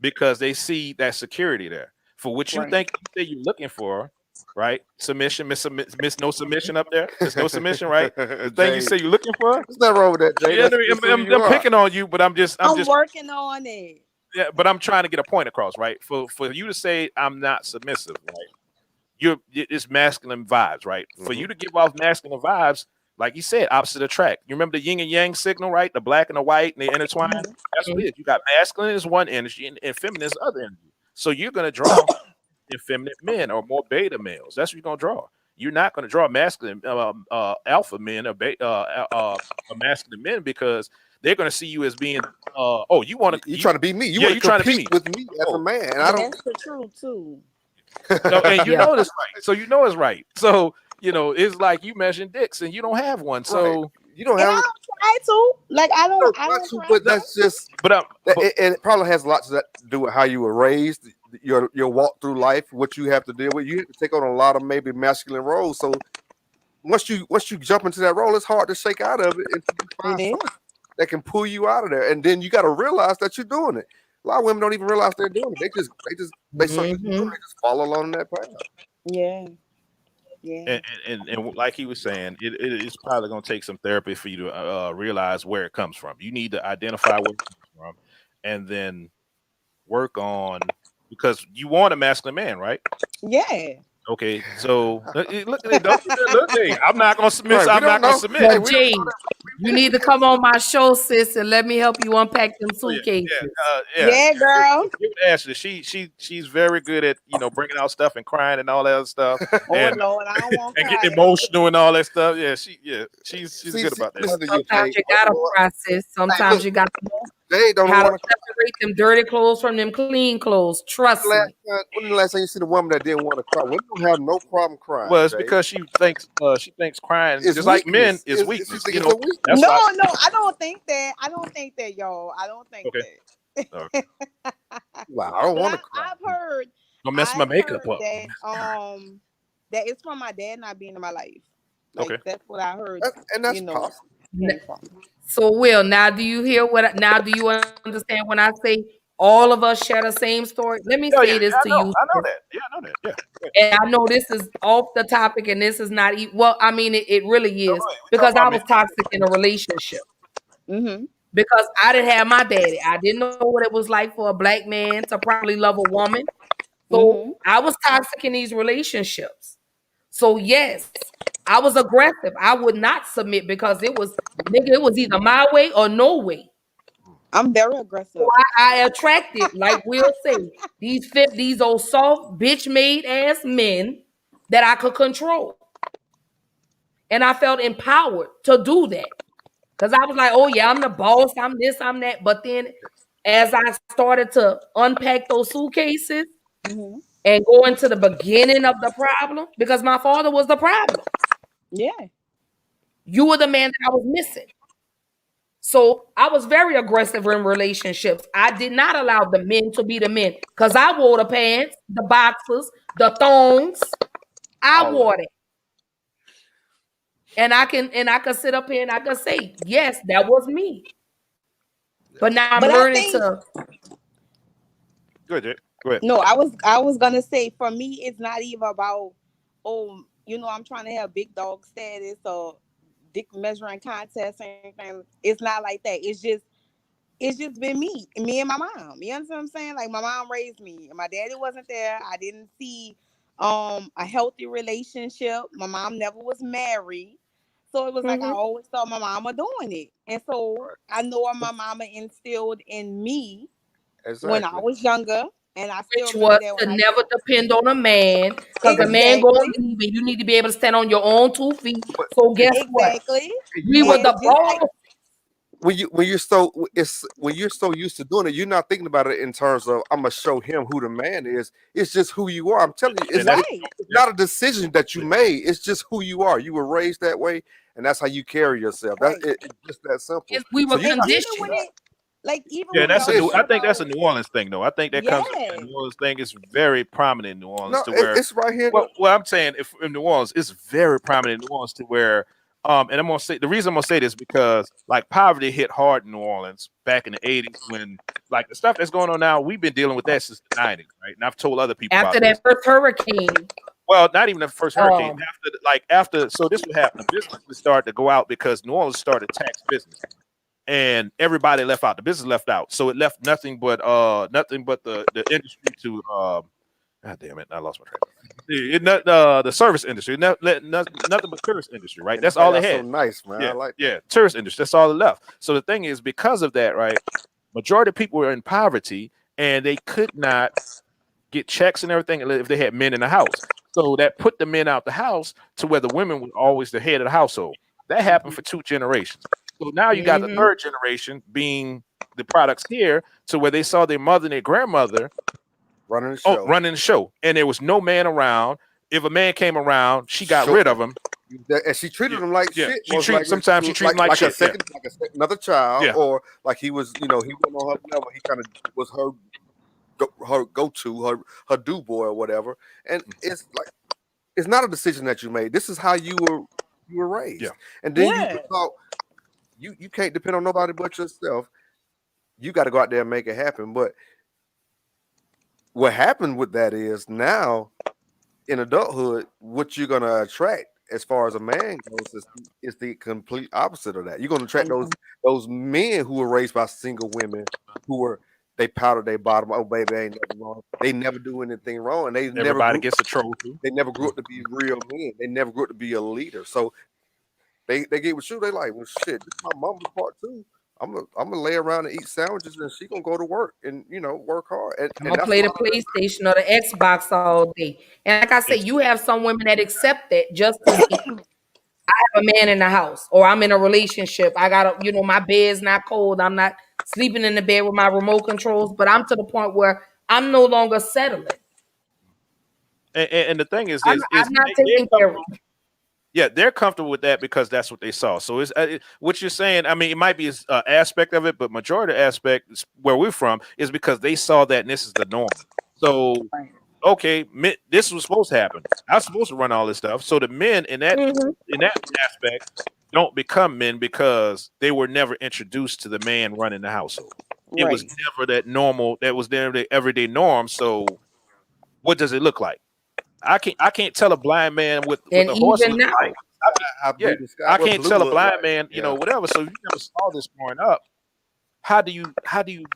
because they see that security there. For what you think you're looking for, right? Submission, miss no submission up there. There's no submission, right? The thing you say you're looking for. There's nothing wrong with that, Jay. Yeah, I'm picking on you, but I'm just working on it. Yeah, but I'm trying to get a point across, right? For you to say I'm not submissive, right? It's masculine vibes, right? Mm-hmm. For you to give off masculine vibes, like you said, opposite attract. You remember the yin and yang signal, right? The black and the white, and they intertwine. Mm-hmm. That's what it is. You got masculine is one energy, and feminine is other energy. So you're gonna draw effeminate men or more beta males. That's what you're gonna draw. You're not gonna draw masculine alpha men or masculine men because they're gonna see you as being you're trying to be me. You're trying to compete with me as a man. And that's the truth too. No, and you know this right. So you know it's right. So it's like you measuring dicks and you don't have one. So you don't have. I don't try to. Like I don't. But that's just. But it probably has a lot to do with how you were raised, your walk through life, what you have to deal with. You have to take on a lot of maybe masculine roles. So once you jump into that role, it's hard to shake out of it until you find someone that can pull you out of there. And then you got to realize that you're doing it. A lot of women don't even realize they're doing it. They just follow along that path. Yeah. Yeah. And like he was saying, it's probably going to take some therapy for you to realize where it comes from. You need to identify where it comes from and then work on, because you want a masculine man, right? Yeah. Okay, so look at it. I'm not going to submit. Right, I'm not going to submit. Jay, you need to come on my show, sis, and let me help you unpack them suitcases. Yeah, girl. Ashley, she's very good at bringing out stuff and crying and all that other stuff. And, Lord, I don't want and getting emotional and all that stuff. Yeah, she's good about that. Sometimes you gotta process. Sometimes you got to Jay don't How to want to. separate them dirty clothes from them clean clothes. Trust me. When the last time you seen a woman that didn't want to cry? Women don't have no problem crying. Well, it's Jay. because she thinks crying, It's just like men, weakness. is She weakness. think You it's a know, weakness. that's No, why. no, I don't think that. I don't think that, y'all. I don't think Okay. that. Like, I don't But want to cry. Don't mess my I've makeup heard up. that it's from my dad not being in my life. Like Okay. that's what I heard. And that's You know, possible. came from. So, Will, now do you hear what? Now do you understand when I say all of us share the same story? Let me Oh yeah, say this to you, I know sis. that. Yeah, I know that. Yeah. And I know this is off the topic, and this is not well. I mean, it really No, is go ahead. We talking because I about men. was toxic in a relationship Mm-hmm. because I didn't have my daddy. I didn't know what it was like for a black man to properly love a woman. So Mm-hmm. I was toxic in these relationships. So yes, I was aggressive. I would not submit because it was nigga, it was either my way or no way. I'm very So aggressive. I attracted, like Will say, these old soft bitch made ass men that I could control. And I felt empowered to do that. Because I was like, oh yeah, I'm the boss, I'm this, I'm that. But then as I started to unpack those suitcases Mm-hmm. and go into the beginning of the problem, because my father was the problem. Yeah. You were the man that I was missing. So I was very aggressive in relationships. I did not allow the men to be the men because I wore the pants, the boxers, the thongs. I All of wore it. it. And I can sit up here and I can say, yes, that was me. But now I'm But I learning think to Go ahead, Jay. Go ahead. no, I was gonna say for me it's not even about I'm trying to have big dog status or dick measuring contest or anything. It's not like that. It's just been me and my mom. You understand what I'm saying? Like my mom raised me. My daddy wasn't there. I didn't see a healthy relationship. My mom never was married. So it was like I Mhm. always saw my mama doing it. And so Right. I know what my mama instilled in me when I Exactly. was younger. And I still Which remember was that to when I never depend on a man because a man gonna exactly, leave and you need to be able to stand on your own 2 feet. But So guess what? exactly. you We know were what? the And just like boss. When you're so used to doing it, you're not thinking about it in terms of I'm gonna show him who the man is. It's just who you are. I'm telling you, And that's right, it's not a decision that you made. It's just who you are. You were raised that way, and that's how you carry yourself. right. It's just that simple. We So were you're And not even thinking when conditioned. about it like even yeah, when that's y'all a new. talking I condition. think that's a about New Orleans thing, though. I think that comes. That yeah, New Orleans thing is very prominent in New Orleans No, to where. it's right here. Well, I'm saying if in New Orleans, it's very prominent in New Orleans to where. And I'm gonna say the reason I'm gonna say this because like poverty hit hard in New Orleans back in the '80s when like the stuff that's going on now, we've been dealing with that since the '90s, right? And I've told other people After about that this. first hurricane, Well, not even the first hurricane. um, After, so this would happen. The businesses started to go out because New Orleans started tax business, and everybody left out. The business left out, so it left nothing but the industry to God damn it! I lost my train. The service industry, nothing but tourist industry, right? And That's that's why all they y'all so had. nice, man. I Yeah, like that. yeah, tourist industry. That's all it left. So the thing is, because of that, right? Majority of people were in poverty, and they could not get checks and everything if they had men in the house. So that put the men out the house to where the women were always the head of the household. That happened for 2 generations. So now you got the mhm. third generation being the products here to where they saw their mother and their grandmother Running the show. running the show, and there was no man around. If a man came around, she got Show, rid of him. and she treated Yeah, him like yeah. shit. She Most treat likely, sometimes she treat him like shit. another child, Yeah, or like he was, he wasn't on her level. He kind of was her go to her do boy or whatever. And it's like it's not a decision that you made. This is how you were raised, yeah. and then you yeah. thought you can't depend on nobody but yourself. You got to go out there and make it happen. But what happened with that is now in adulthood, what you're gonna attract as far as a man goes is the complete opposite of that. You're gonna attract And those men who were raised by single women who were they powder their bottom. Oh baby, ain't nothing wrong. They never do anything wrong, and Everybody gets a trophy. they never grew up to be real men. They never grew up to be a leader. So they get with you. They like, well, shit. This is my mama's part too. I'm gonna lay around and eat sandwiches, and she gonna go to work and work hard. I'm And gonna that's a play the lot of that. PlayStation or the Xbox all day. And like I say, It's you have some women that accept that just as I have a man in the house or I'm in a relationship. I got my bed's not cold. I'm not sleeping in the bed with my remote controls, but I'm to the point where I'm no longer settling. And the thing is I'm not taking care of it. Yeah, they're comfortable with that because that's what they saw. So it's what you're saying. I mean, it might be an aspect of it, but majority of the aspect where we're from is because they saw that and this is the norm. So okay, this was supposed to happen. I was supposed to run all this stuff. So the men in that aspect don't become men because they were never introduced to the man running the household. It was never that normal. That was never the everyday norm. So what does it look like? I can't tell a blind man with And a horse even looks now, like. I can't tell a blind man, Yeah. whatever. So if you never saw this growing up, how do you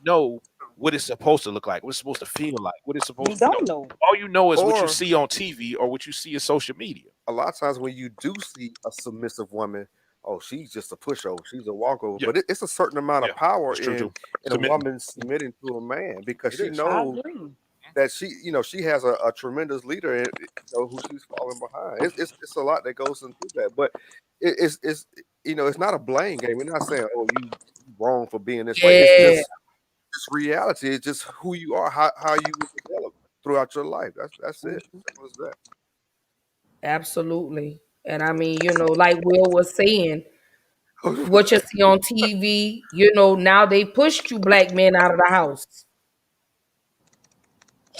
know what it's supposed to look like? What it's supposed to feel like? What it's supposed You to don't know. All you know is what you Or- see on TV or what you see in social media. A lot of times when you do see a submissive woman, oh, she's just a pushover, she's a walkover. Yeah. But it's a certain amount of power It's true, in too. a woman submitting to a man because It she is. I knows agree. that she has a tremendous leader and who she's falling behind. It's a lot that goes into that, but it's it's not a blame game. We're not saying, oh, you wrong for being this way. It's just reality. It's just who you are, how you will develop throughout your life. That's it. Simple as that. absolutely. And I mean, like Will was saying, what you see on TV, now they pushed you black men out of the house.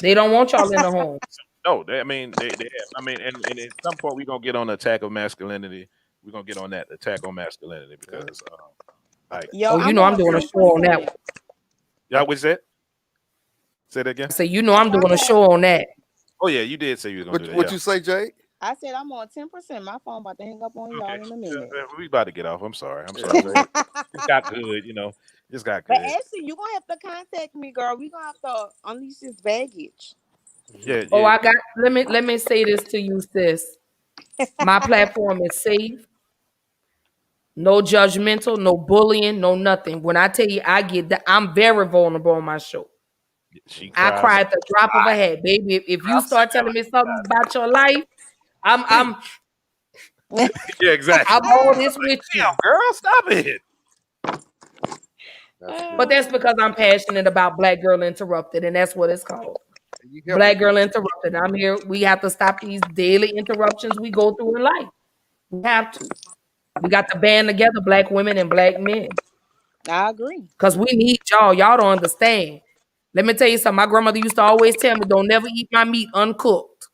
They don't want y'all in the home. No, they have. I mean, and at some point we're gonna get on the attack of masculinity. We're gonna get on that attack on masculinity because Yo, I'm doing a show on that one. y'all was that? Say that again. So I'm doing a show on that. Oh yeah, you did say you were gonna do that. What Yeah. you say, Jay? I said I'm on 10%. My phone about to hang up on y'all in a minute. We about to get off. I'm sorry. It got good, Just got good. But actually, you're gonna have to contact me, girl. We're gonna have to unleash this baggage. Yeah. Oh, let me say this to you, sis. My platform is safe. No judgmental, no bullying, no nothing. When I tell you I get that, I'm very vulnerable on my show. I cry at the drop of a hat, baby. If you start telling me something about your life, I'm Yeah, exactly. I'm all this with you. Damn, girl, stop it. But that's because I'm passionate about Black Girl Interrupted, and that's what it's called. Black Girl Interrupted. I'm here. We have to stop these daily interruptions we go through in life. We have to. We got to band together, Black women and Black men. I agree. Because we need y'all. Y'all don't understand. Let me tell you something. My grandmother used to always tell me, don't never eat my meat uncooked.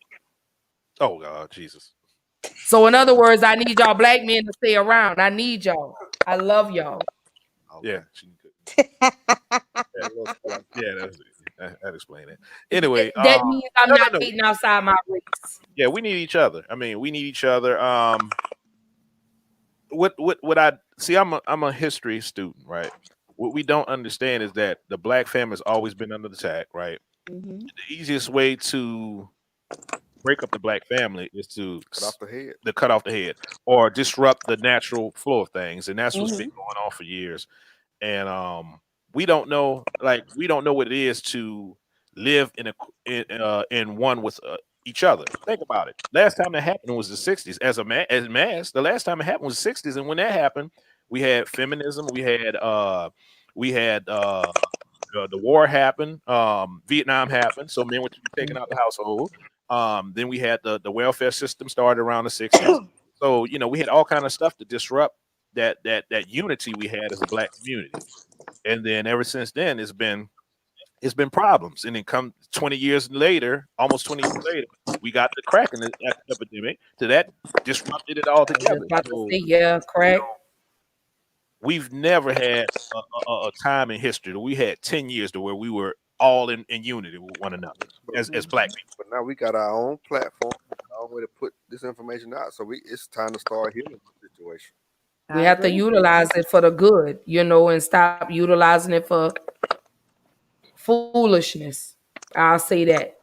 Oh, God, Jesus. So in other words, I need y'all Black men to stay around. I need y'all. I love y'all. Yeah. That explain it. Anyway, that means I'm not dating outside my race. Yeah, we need each other. I mean, we need each other. What I see, I'm a history student, right? What we don't understand is that the Black family has always been under attack, right? Mm-hmm. The easiest way to break up the Black family is to cut off the head or disrupt the natural flow of things, and that's what's been going on for years. And we don't know what it is to live in one with each other. Think about it. Last time that happened was the 60s. As mass, the last time it happened was the 60s, and when that happened, we had feminism. We had the war happened. Vietnam happened, so men were taken out the household. Then we had the welfare system started around the 60s. So we had all kind of stuff to disrupt that unity we had as a Black community. And then ever since then, it's been problems. And then come 20 years later, almost 20 years later, we got the crack in the epidemic. So that disrupted it all together. Crack. We've never had a time in history that we had 10 years to where we were all in unity with one another as Black people. But now we got our own platform, our own way to put this information out. So it's time to start healing the situation. We have to utilize it for the good, and stop utilizing it for foolishness. I'll say that.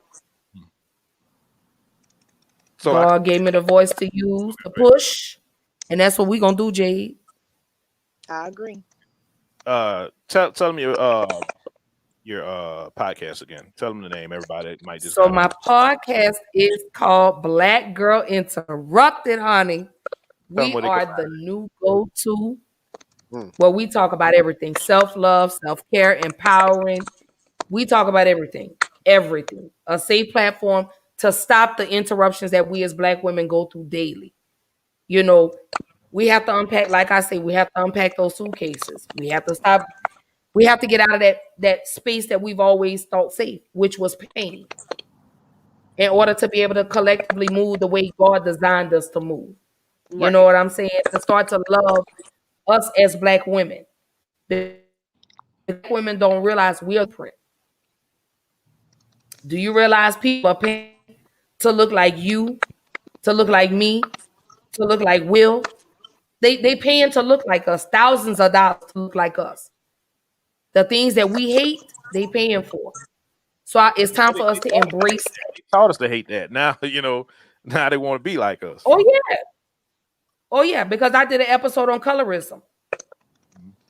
So God gave me the voice to use, to push, and that's what we're gonna do, Jade. I agree. Tell them your podcast again. Tell them the name. Everybody might just. So my podcast is called Black Girl Interrupted, honey. We are the new go-to where we talk about everything: self-love, self-care, empowering. We talk about everything, everything. A safe platform to stop the interruptions that we as Black women go through daily. You know, we have to unpack, like I say, we have to unpack those suitcases. We have to stop. We have to get out of that space that we've always thought safe, which was pain, in order to be able to collectively move the way God designed us to move. You know Right. what I'm saying? To start to love us as Black women. Black women don't realize we are print. Do you realize people are paying to look like you, to look like me, to look like Will? They paying to look like us, thousands of dollars to look like us. The things that we hate, they paying for. So it's time for us They to taught, embrace that. they taught us to hate that. Now, now they want to be like us. Oh yeah, oh yeah, because I did an episode on colorism.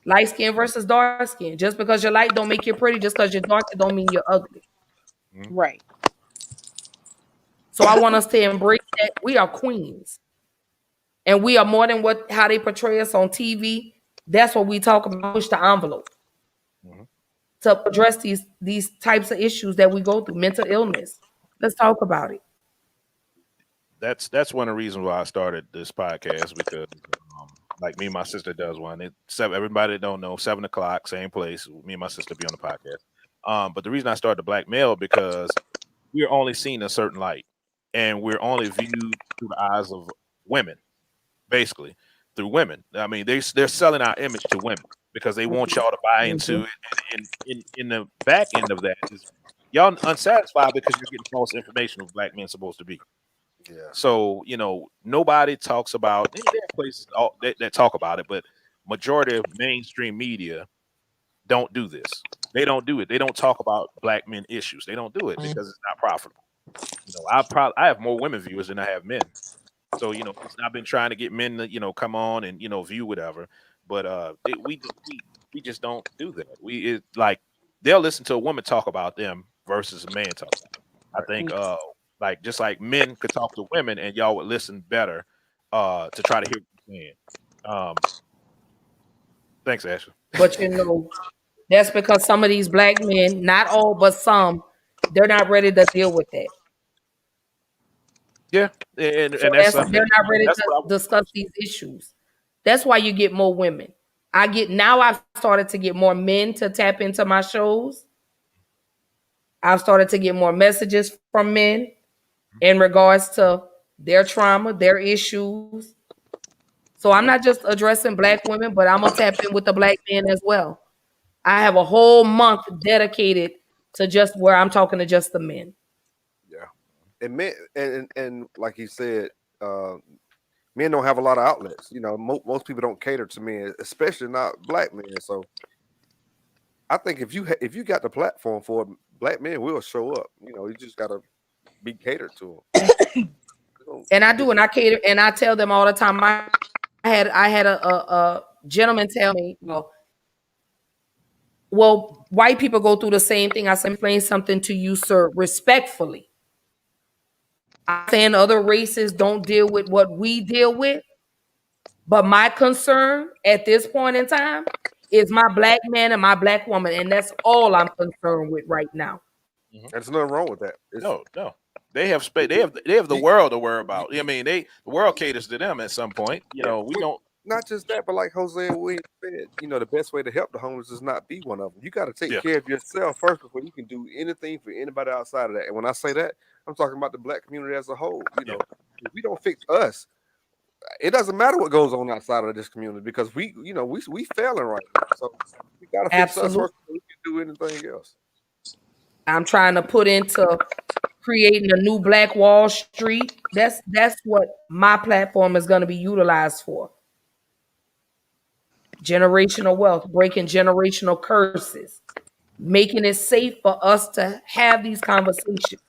Light skin versus dark skin. Just because you're light don't make you pretty. Just because you're dark, it don't mean you're ugly. Right. So I want us to embrace that we are queens, and we are more than what how they portray us on TV. That's what we talk about. Push the envelope Mhm. to address these types of issues that we go through. Mental illness. Let's talk about it. That's one of the reasons why I started this podcast because, like me and my sister does one. Everybody that don't know, 7 o'clock, same place. Me and my sister be on the podcast. But the reason I started the Black Male because we're only seen a certain light, and we're only viewed through the eyes of women, basically through women. I mean, they're selling our image to women because they want y'all to buy into it. And in the back end of that is y'all unsatisfied because you're getting false information of Black men supposed to be. Yeah. So nobody talks about. There are places that talk about it, but majority of mainstream media don't do this. They don't do it. They don't talk about Black men issues. They don't do it because it's not profitable. I have more women viewers than I have men. So I've been trying to get men to come on and view whatever, but we just don't do that. Like they'll listen to a woman talk about them versus a man talk. I think like just like men could talk to women and y'all would listen better to try to hear what you're saying. Thanks, Ashley. But that's because some of these Black men, not all, but some, they're not ready to deal with that. Yeah, and So that's they're not ready that's to what discuss these issues. That's why you get more women. I've started to get more men to tap into my shows. I've started to get more messages from men in regards to their trauma, their issues. So I'm not just addressing Black women, but I'm gonna tap in with the Black men as well. I have a whole month dedicated to just where I'm talking to just the men. Yeah. And men, and like you said, uh, men don't have a lot of outlets. Most people don't cater to men, especially not Black men. So I think if you got the platform for it, Black men will show up. You just gotta be catered to them. And I do, and I cater, and I tell them all the time. I had a gentleman tell me, well, white people go through the same thing. I said, explain something to you, sir, respectfully. I'm saying other races don't deal with what we deal with, but my concern at this point in time is my Black man and my Black woman, and that's all I'm concerned with right now. There's nothing wrong with that. no. They have space. They have the world to worry about. I mean, the world caters to them at some point. We don't. Not just that, but like Jose and William said, the best way to help the homeless is not be one of them. You got to take Yeah. care of yourself first before you can do anything for anybody outside of that. And when I say that, I'm talking about the Black community as a whole. If we don't fix us, it doesn't matter what goes on outside of this community because we failing right now. So we got to fix us Absolutely. first before we can do anything else. I'm trying to put into creating a new Black Wall Street. That's what my platform is going to be utilized for. Generational wealth, breaking generational curses, making it safe for us to have these conversations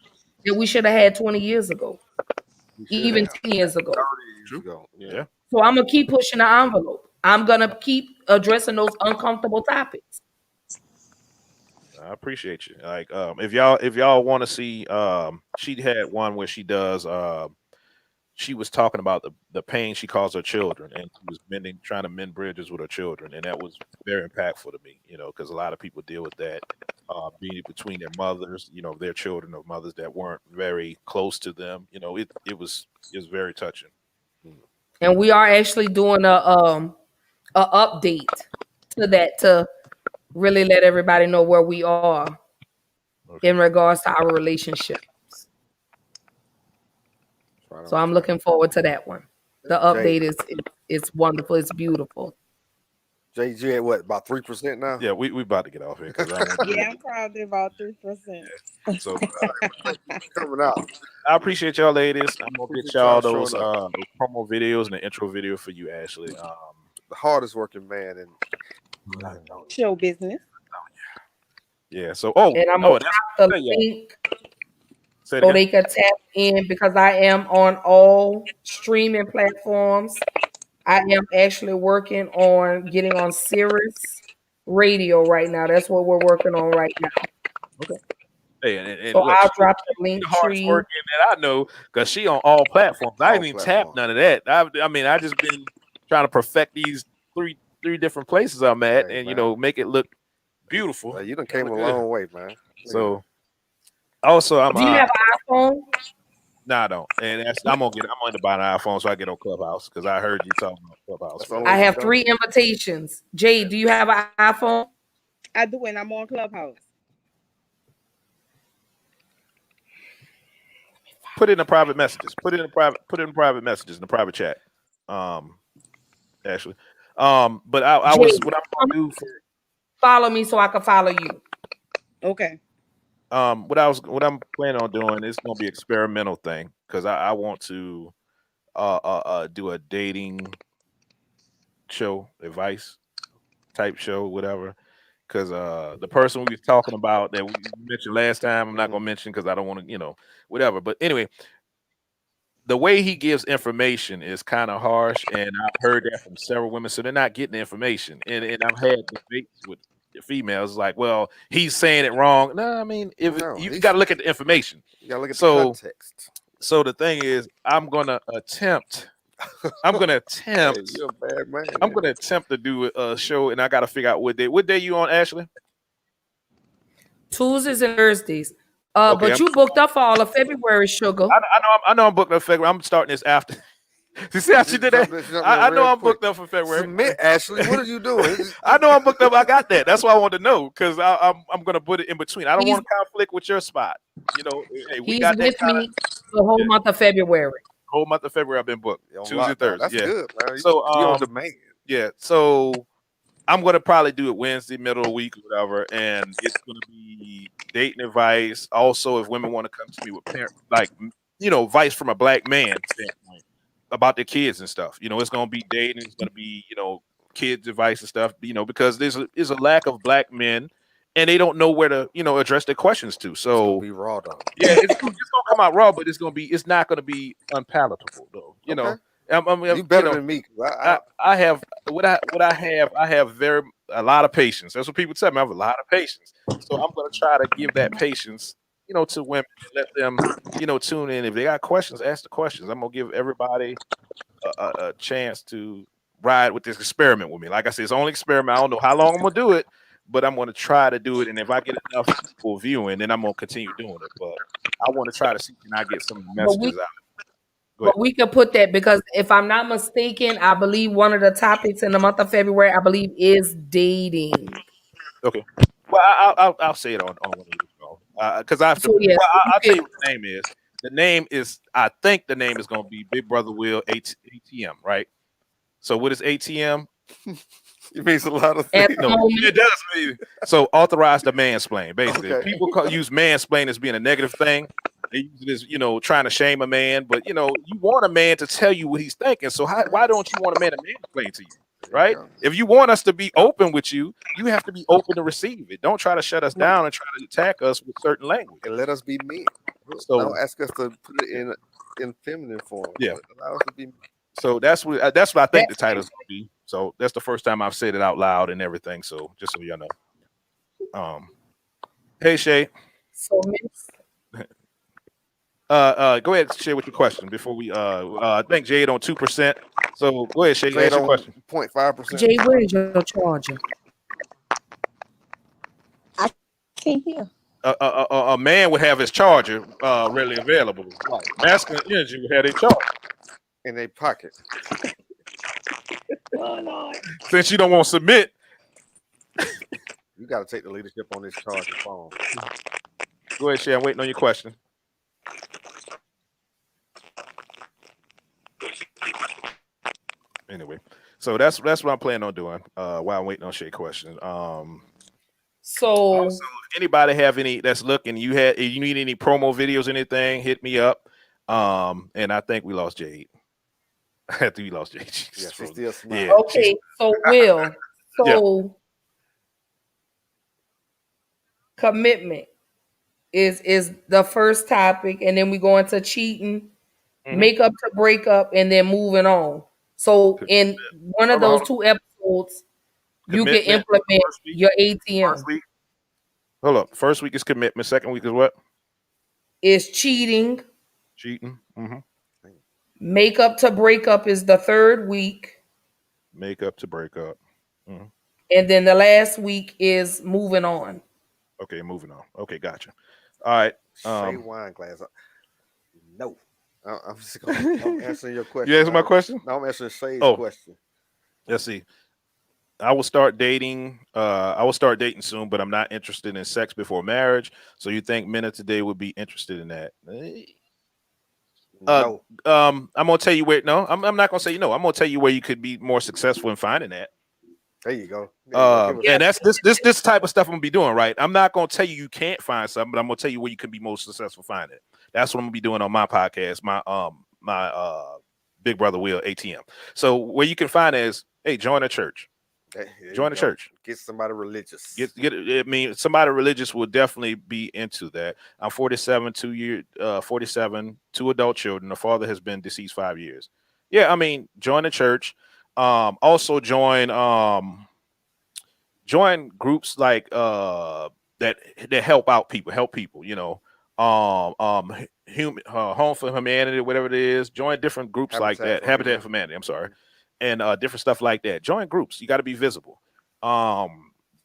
that we should have had 20 years ago, We should even have 10 years ago. 30 years True. ago. Yeah. So I'm going to keep pushing the envelope. I'm going to keep addressing those uncomfortable topics. I appreciate you. Like, if y'all want to see, she had one where she does she was talking about the pain she caused her children, and she was trying to mend bridges with her children, and that was very impactful to me. Because a lot of people deal with that, being between their mothers, their children of mothers that weren't very close to them. It was very touching. And we are actually doing a update to that to really let everybody know where we are Okay. in regards to our relationship. Right So on I'm track. looking forward to that one. The Jay, update is it's wonderful. It's beautiful. Jay, you at what, about 3% now? Yeah, we about to get off here because I want to. Yeah, I'm probably about 3%. So Coming out. I appreciate y'all, ladies. I'm gonna get Appreciate y'all y'all those showing up. those promo videos and the intro video for you, Ashley. The hardest working man in Show business. Yeah. So And I'm gonna that's drop the yeah. link Say it so again. they can tap in because I am on all streaming platforms. I am actually working on getting on Sirius Radio right now. That's what we're working on right now. Okay. Hey, and So look, I'll she drop the link the hardest tree. working that I know because she on all platforms. I all didn't even tap platforms. none of that. I mean, I just been trying to perfect these three different places I'm at, Hey, and man. make it look beautiful. You done and came look a good. long way, man. So also, I'm Do you have an iPhone? no, I don't, and I'm going to buy an iPhone so I get on Clubhouse because I heard you talking about Clubhouse. That's the only forever. I way have to go. 3 invitations. Jay, do you have an iPhone? I do, and I'm on Clubhouse. Put it in the private messages. Put it in private messages in the private chat. Actually, but I was Jay, what I'm gonna do follow me so I can follow you. Okay. what I'm planning on doing is gonna be experimental thing because I want to do a dating show, advice type show, whatever. Because the person we was talking about that we mentioned last time, I'm not gonna mention because I don't want to, whatever. But anyway, the way he gives information is kind of harsh, and I've heard that from several women, so they're not getting the information. And I've had debates with the females, like, well, he's saying it wrong. No, I mean, if No, you got to look at the information. You gotta look at the So, context. so the thing is, I'm gonna attempt. Hey, I'm you're a bad man. gonna attempt to do a show, and I got to figure out what day. What day you on, Ashley? Tuesdays and Thursdays. Okay, But you booked up for all of February, sugar. I know I'm booked up for February. I'm starting this after. You see how she did that? I know I'm booked up for February. Submit, Ashley. What are you doing? I know I'm booked up. I got that. That's why I wanted to know because I'm gonna put it in between. I don't want to conflict with your spot. Hey, we He's got that with me the whole month of February. whole month of February. I've been booked Tuesday, Thursday. That's good, man. So you on demand. yeah. So I'm gonna probably do it Wednesday, middle of the week, whatever, and it's gonna be dating advice. Also, if women want to come to me with advice from a black man standpoint about their kids and stuff. It's gonna be dating. It's gonna be kids advice and stuff. Because there's a lack of black men, and they don't know where to address their questions to. So Be raw though. yeah, it's gonna come out raw, but it's not gonna be unpalatable though. Okay. You You better than me. I have I have a lot of patience. That's what people tell me. I have a lot of patience. So I'm gonna try to give that patience, to women and let them, tune in. If they got questions, ask the questions. I'm gonna give everybody a chance to ride with this experiment with me. Like I said, it's only experiment. I don't know how long I'm gonna do it, but I'm gonna try to do it. And if I get enough people viewing, then I'm gonna continue doing it. But I want to try to see can I get some messages out. But we could put that because if I'm not mistaken, I believe one of the topics in the month of February, I believe, is dating. Okay. Well, I'll say it on one of these because I have to. So, yes, I'll tell you what the name is. The name is. I think the name is going to be Big Brother Will ATM, right? So what is ATM? It means a lot of things. No, it does mean so authorize the mansplain. Basically, Okay. people use mansplain as being a negative thing. They use it as trying to shame a man, but you want a man to tell you what he's thinking. So why don't you want a man to mansplain to you? Right? If you want us to be open with you, you have to be open to receive it. Don't try to shut us down and try to attack us with certain language. And let us be men. So don't ask us to put it in feminine form. Yeah. Allow us to be. So that's what I think the title's gonna be. So that's the first time I've said it out loud and everything. So just so y'all know. Hey Shay. So Miss Go ahead and share with your question before we I think Jade on 2%. So go ahead, Shay, Jade ask your on question. 0.5%. Jay, where's your charger? I can't hear. A man would have his charger readily available. Right. Masculine energy would have their charger. In their pocket. Oh Lord. Since you don't want to submit, You got to take the leadership on this charging phone. go ahead, Shay. I'm waiting on your question. Anyway, so that's what I'm planning on doing while I'm waiting on Shay question. So Also, if anybody have any that's looking, you need any promo videos, anything, hit me up. And I think we lost Jade. I think we lost Jade. Yeah, she's still smiling. Yeah, okay, so Will, so commitment is the first topic, and then we go into cheating, make up to break up, and then moving on. So in one of those 2 episodes, you can Commitment, implement your ATM. First week. Hold up. First week is commitment. Second week is what? Is cheating. Cheating. Mm-hmm. Make up to break up is the 3rd week. Make up to break up. Mm-hmm. And then the last week is moving on. Okay, moving on. Okay, gotcha. All right. Shay wine glass. No. I'm just I'm answering your question. You answer my question? No, I'm answering Shay's question. Let's see. I will start dating. I will start dating soon, but I'm not interested in sex before marriage. So you think men of today would be interested in that? No. I'm gonna tell you where. No, I'm not gonna say no. I'm gonna tell you where you could be more successful in finding that. There you go. And that's this type of stuff I'm gonna be doing, right? I'm not gonna tell you can't find something, but I'm gonna tell you where you can be most successful finding it. That's what I'm gonna be doing on my podcast, my Big Brother Will ATM. So where you can find it is, hey, join a church. Join a church. Get somebody religious. I mean, somebody religious will definitely be into that. I'm 47, 47, 2 adult children. The father has been deceased 5 years. Yeah, I mean, join the church. Also join groups like that help out people, you know. Home for Humanity, whatever it is. Join different groups like that. Habitat for Humanity. I'm sorry. And different stuff like that. Join groups. You got to be visible.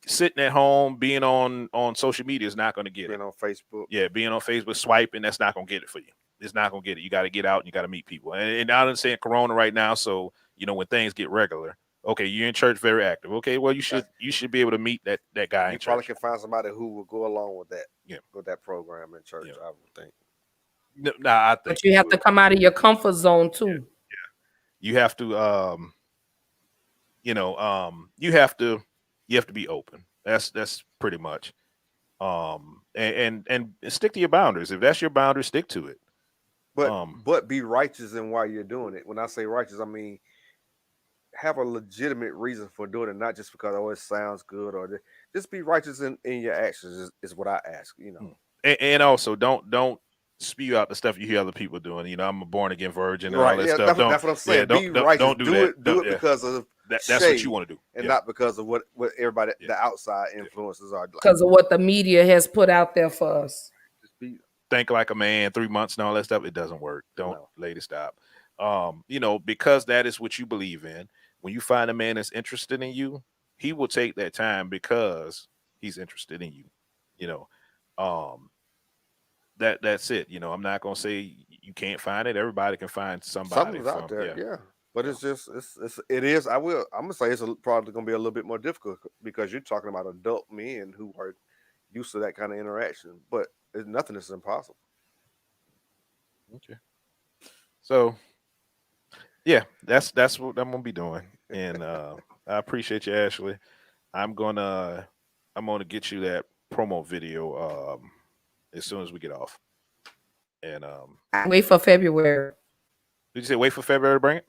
Sitting at home, being on social media is not going to get being it. On Facebook. Yeah, being on Facebook, swiping, that's not going to get it for you. It's not going to get it. You got to get out and you got to meet people. And I understand Corona right now, so you know when things get regular. Okay, you're in church, very active. Okay, well you should be able to meet that guy. You probably can find somebody who will go along with that. Yeah, with that program in church. Yeah. I would think. No, I think. But you have to come out of your comfort zone too. Yeah. You have to, you have to be open. That's pretty much, and stick to your boundaries. If that's your boundary, stick to it. But be righteous in why you're doing it. When I say righteous, I mean have a legitimate reason for doing it, not just because it sounds good or just be righteous in your actions is what I ask. You know, and also don't spew out the stuff you hear other people doing. You know, I'm a born again virgin and right. all that Yeah, stuff. that's what I'm saying. Yeah, be righteous. Don't do that. Do it because of that's what you want to do, and not because of what everybody the outside influences are. Because of what the media has put out there for us. Think like a man, 3 months and all that stuff. It doesn't work. Don't, lady, stop. Because that is what you believe in. When you find a man that's interested in you, he will take that time because he's interested in you. You know, that's it. You know, I'm not gonna say you can't find it. Everybody can find somebody. Something's out there, yeah. But it's just it is. I'm gonna say it's probably gonna be a little bit more difficult because you're talking about adult men who are used to that kind of interaction. But nothing is impossible. Okay. So yeah, that's what I'm gonna be doing. And I appreciate you, Ashley. I'm gonna get you that promo video as soon as we get off. And wait for February. Did you say wait for February to bring it?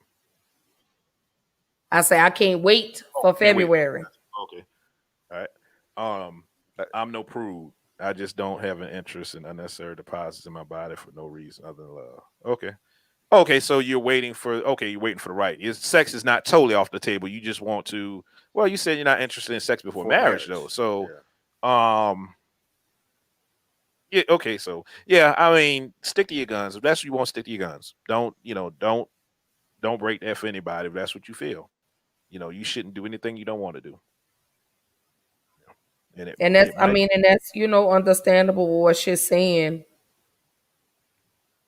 I say I can't wait for February. Okay. All right. I'm no prude. I just don't have an interest in unnecessary deposits in my body for no reason other than love. Okay, so you're waiting for the right. Sex is not totally off the table. You just want to. Well, you said you're not interested in sex before marriage, though. So, Yeah, okay, so yeah, I mean, stick to your guns. If that's what you want, stick to your guns. Don't don't break that for anybody if that's what you feel. You shouldn't do anything you don't want to do. And it And that's, it I might mean, and that's, understandable what she's saying.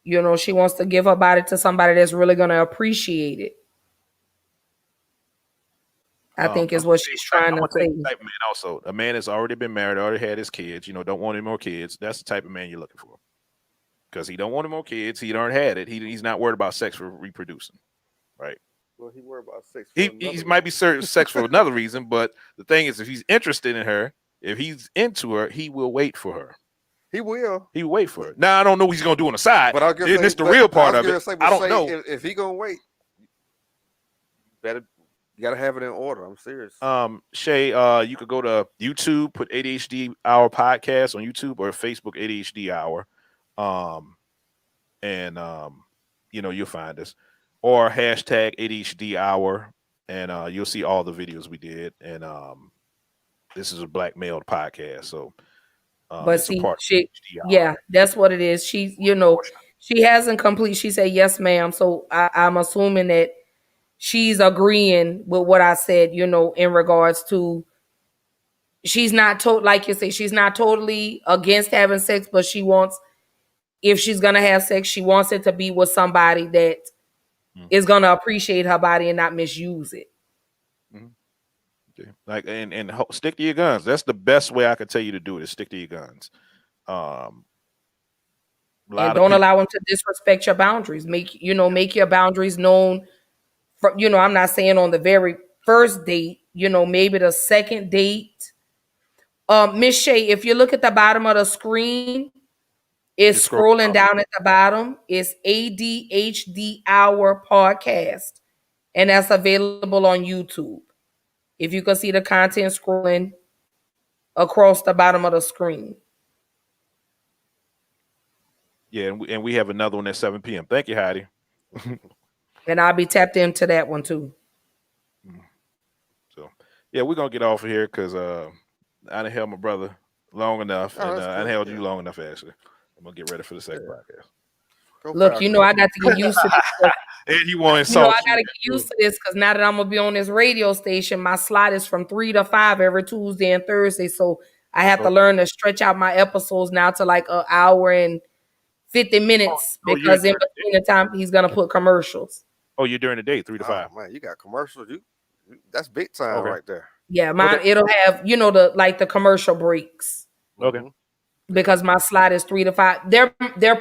She wants to give her body to somebody that's really going to appreciate it. I think I'm is gonna what tell you she's the type, trying I'm to gonna tell you say. the type of man also. A man that's already been married, already had his kids, don't want any more kids. That's the type of man you're looking for. Because he don't want any more kids. He already had it. He's not worried about sex for reproducing. Right. Well, he worried about sex for He another might reason. be certain sex for another reason, but the thing is, if he's interested in her, if he's into her, he will wait for her. He will. He will wait for But her. Now I don't know what he's gonna do on the side. but I was gonna And say, this the real part of it. I don't Shay, know. if he gonna wait, better you gotta have it in order. I'm serious. Shay, you could go to YouTube, put ADHD Hour podcast on YouTube or Facebook ADHD Hour, um, and you'll find us, or hashtag ADHD Hour, and you'll see all the videos we did. And this is a black male podcast, so But it's a see, part of ADHD Hour. yeah, that's what it is. She hasn't complete. She said, yes, ma'am. So I'm assuming that she's agreeing with what I said, in regards to she's not like you say, she's not totally against having sex, but she wants, if she's gonna have sex, she wants it to be with somebody that Mhm. is gonna appreciate her body and not misuse it. Mhm. Okay. Like and stick to your guns. That's the best way I can tell you to do it. Is stick to your guns. Um, a And lot of don't people. allow him to disrespect your boundaries. Make your boundaries known. I'm not saying on the very first date, maybe the second date. Miss Shay, if you look at the bottom of the screen, You it's scroll scrolling down. down at the bottom. It's ADHD Hour Podcast, and that's available on YouTube. If you can see the content scrolling across the bottom of the screen. Yeah, and we have another one at 7 p.m. Thank you, Heidi. And I'll be tapped into that one too. So, yeah, we're gonna get off of here because I done held my brother long enough, Oh, and that's I done cool. held Yeah. you long enough, Ashley. I'm gonna get ready for the second Yeah. podcast. Go Look, Falcons. I got to get used to this. And he want to I insult got to get used to this because now that I'm gonna be on this radio station, my slot is from 3 to 5 every Tuesday and Thursday. So I have to learn to stretch out my episodes now to like an hour and 50 minutes you're because in between the time he's gonna put commercials. you're during the day, 3 to 5. Oh man, you got commercials. That's big time Okay. right there. Yeah, mine Okay. it'll have the commercial breaks Okay. Mhm. because my slot is 3 to 5. They're they'll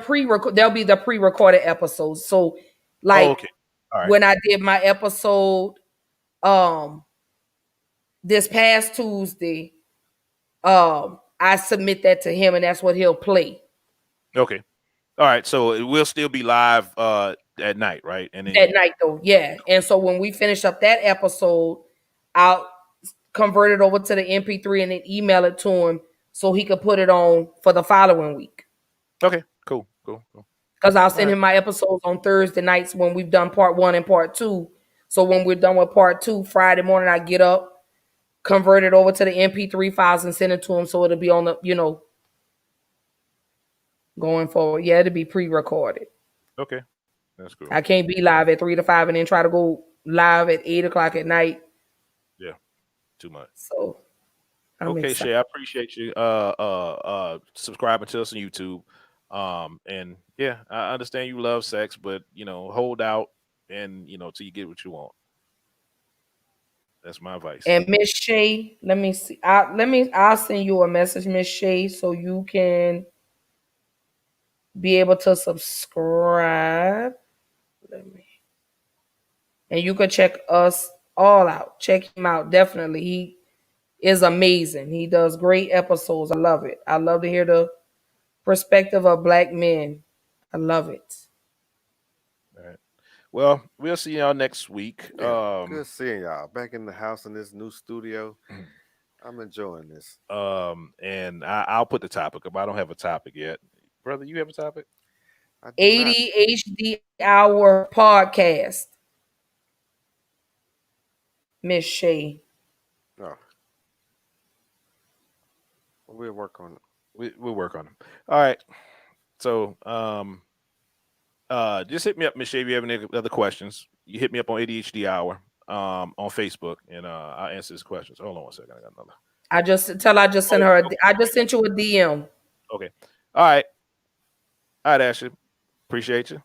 be the pre-recorded episodes. So like Okay. All right. when I did my episode this past Tuesday, I submit that to him and that's what he'll play. Okay. All right. So it will still be live at night, right? And then At night though, yeah. And so when we finish up that episode, I'll convert it over to the MP3 and then email it to him so he could put it on for the following week. okay. Cool. Because I'll All send right. him my episodes on Thursday nights when we've done part 1 and part 2. So when we're done with part 2, Friday morning, I get up, convert it over to the MP3 files and send it to him so it'll be on the, going forward. Yeah, it'll be pre-recorded. Okay. That's cool. I can't be live at 3 to 5 and then try to go live at 8 o'clock at night. Yeah. Too much. So I'm Okay, excited. Shay, I appreciate you subscribing to us on YouTube. And yeah, I understand you love sex, but hold out and till you get what you want. That's my advice. And Miss Shay, let me see. I'll send you a message, Miss Shay, so you can be able to subscribe. And you can check us all out. Check him out. Definitely. He is amazing. He does great episodes. I love it. I love to hear the perspective of black men. I love it. All right. Well, we'll see y'all next week. Yeah, good seeing y'all back in the house in this new studio. Mm-hmm. I'm enjoying this. And I'll put the topic up. I don't have a topic yet. Brother, you have a topic? I do not. ADHD Hour Podcast. Miss Shay. Oh. We'll work on it. We'll work on them. All right. So just hit me up, Miss Shay, if you have any other questions. You hit me up on ADHD Hour on Facebook, and I'll answer his questions. Hold on one second. I got another. I just sent her. I just sent you a DM. Okay. All right. All right, Ashley. Appreciate you.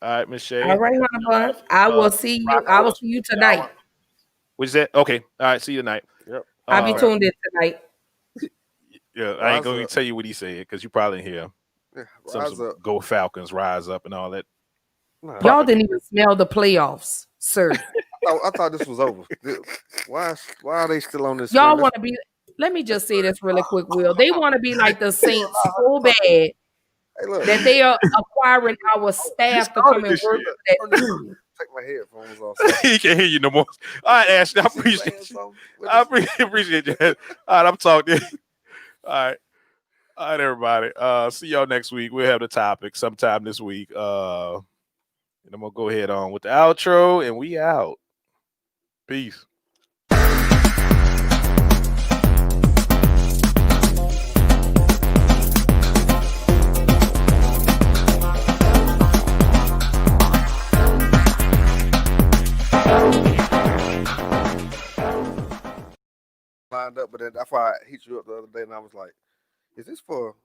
All right, Miss Shay. All right, honey bun. I will see you. I will see you tonight. What's that? Okay. All right. See you tonight. Yep. I'll be tuned in tonight. Yeah, I ain't going to tell you what he said because you probably didn't hear. Yeah, Some Go Falcons, rise up, and all that. Nah, Y'all didn't even smell the playoffs, sir. I thought this was over. Why are they still on this? Y'all want to be? Let me just say this really quick, Will. They want to be like the Saints so bad Hey, look. that they are acquiring our staff to come and work with that team. Take my headphones off. He can't hear you no more. All right, Ashley, I appreciate you. I appreciate you. All right, I'm talking. All right. All right, everybody. See y'all next week. We'll have the topic sometime this week. And I'm gonna go ahead on with the outro, and we out. Peace. Lined up, but then that's why I hit you up the other day, and I was like, "Is this for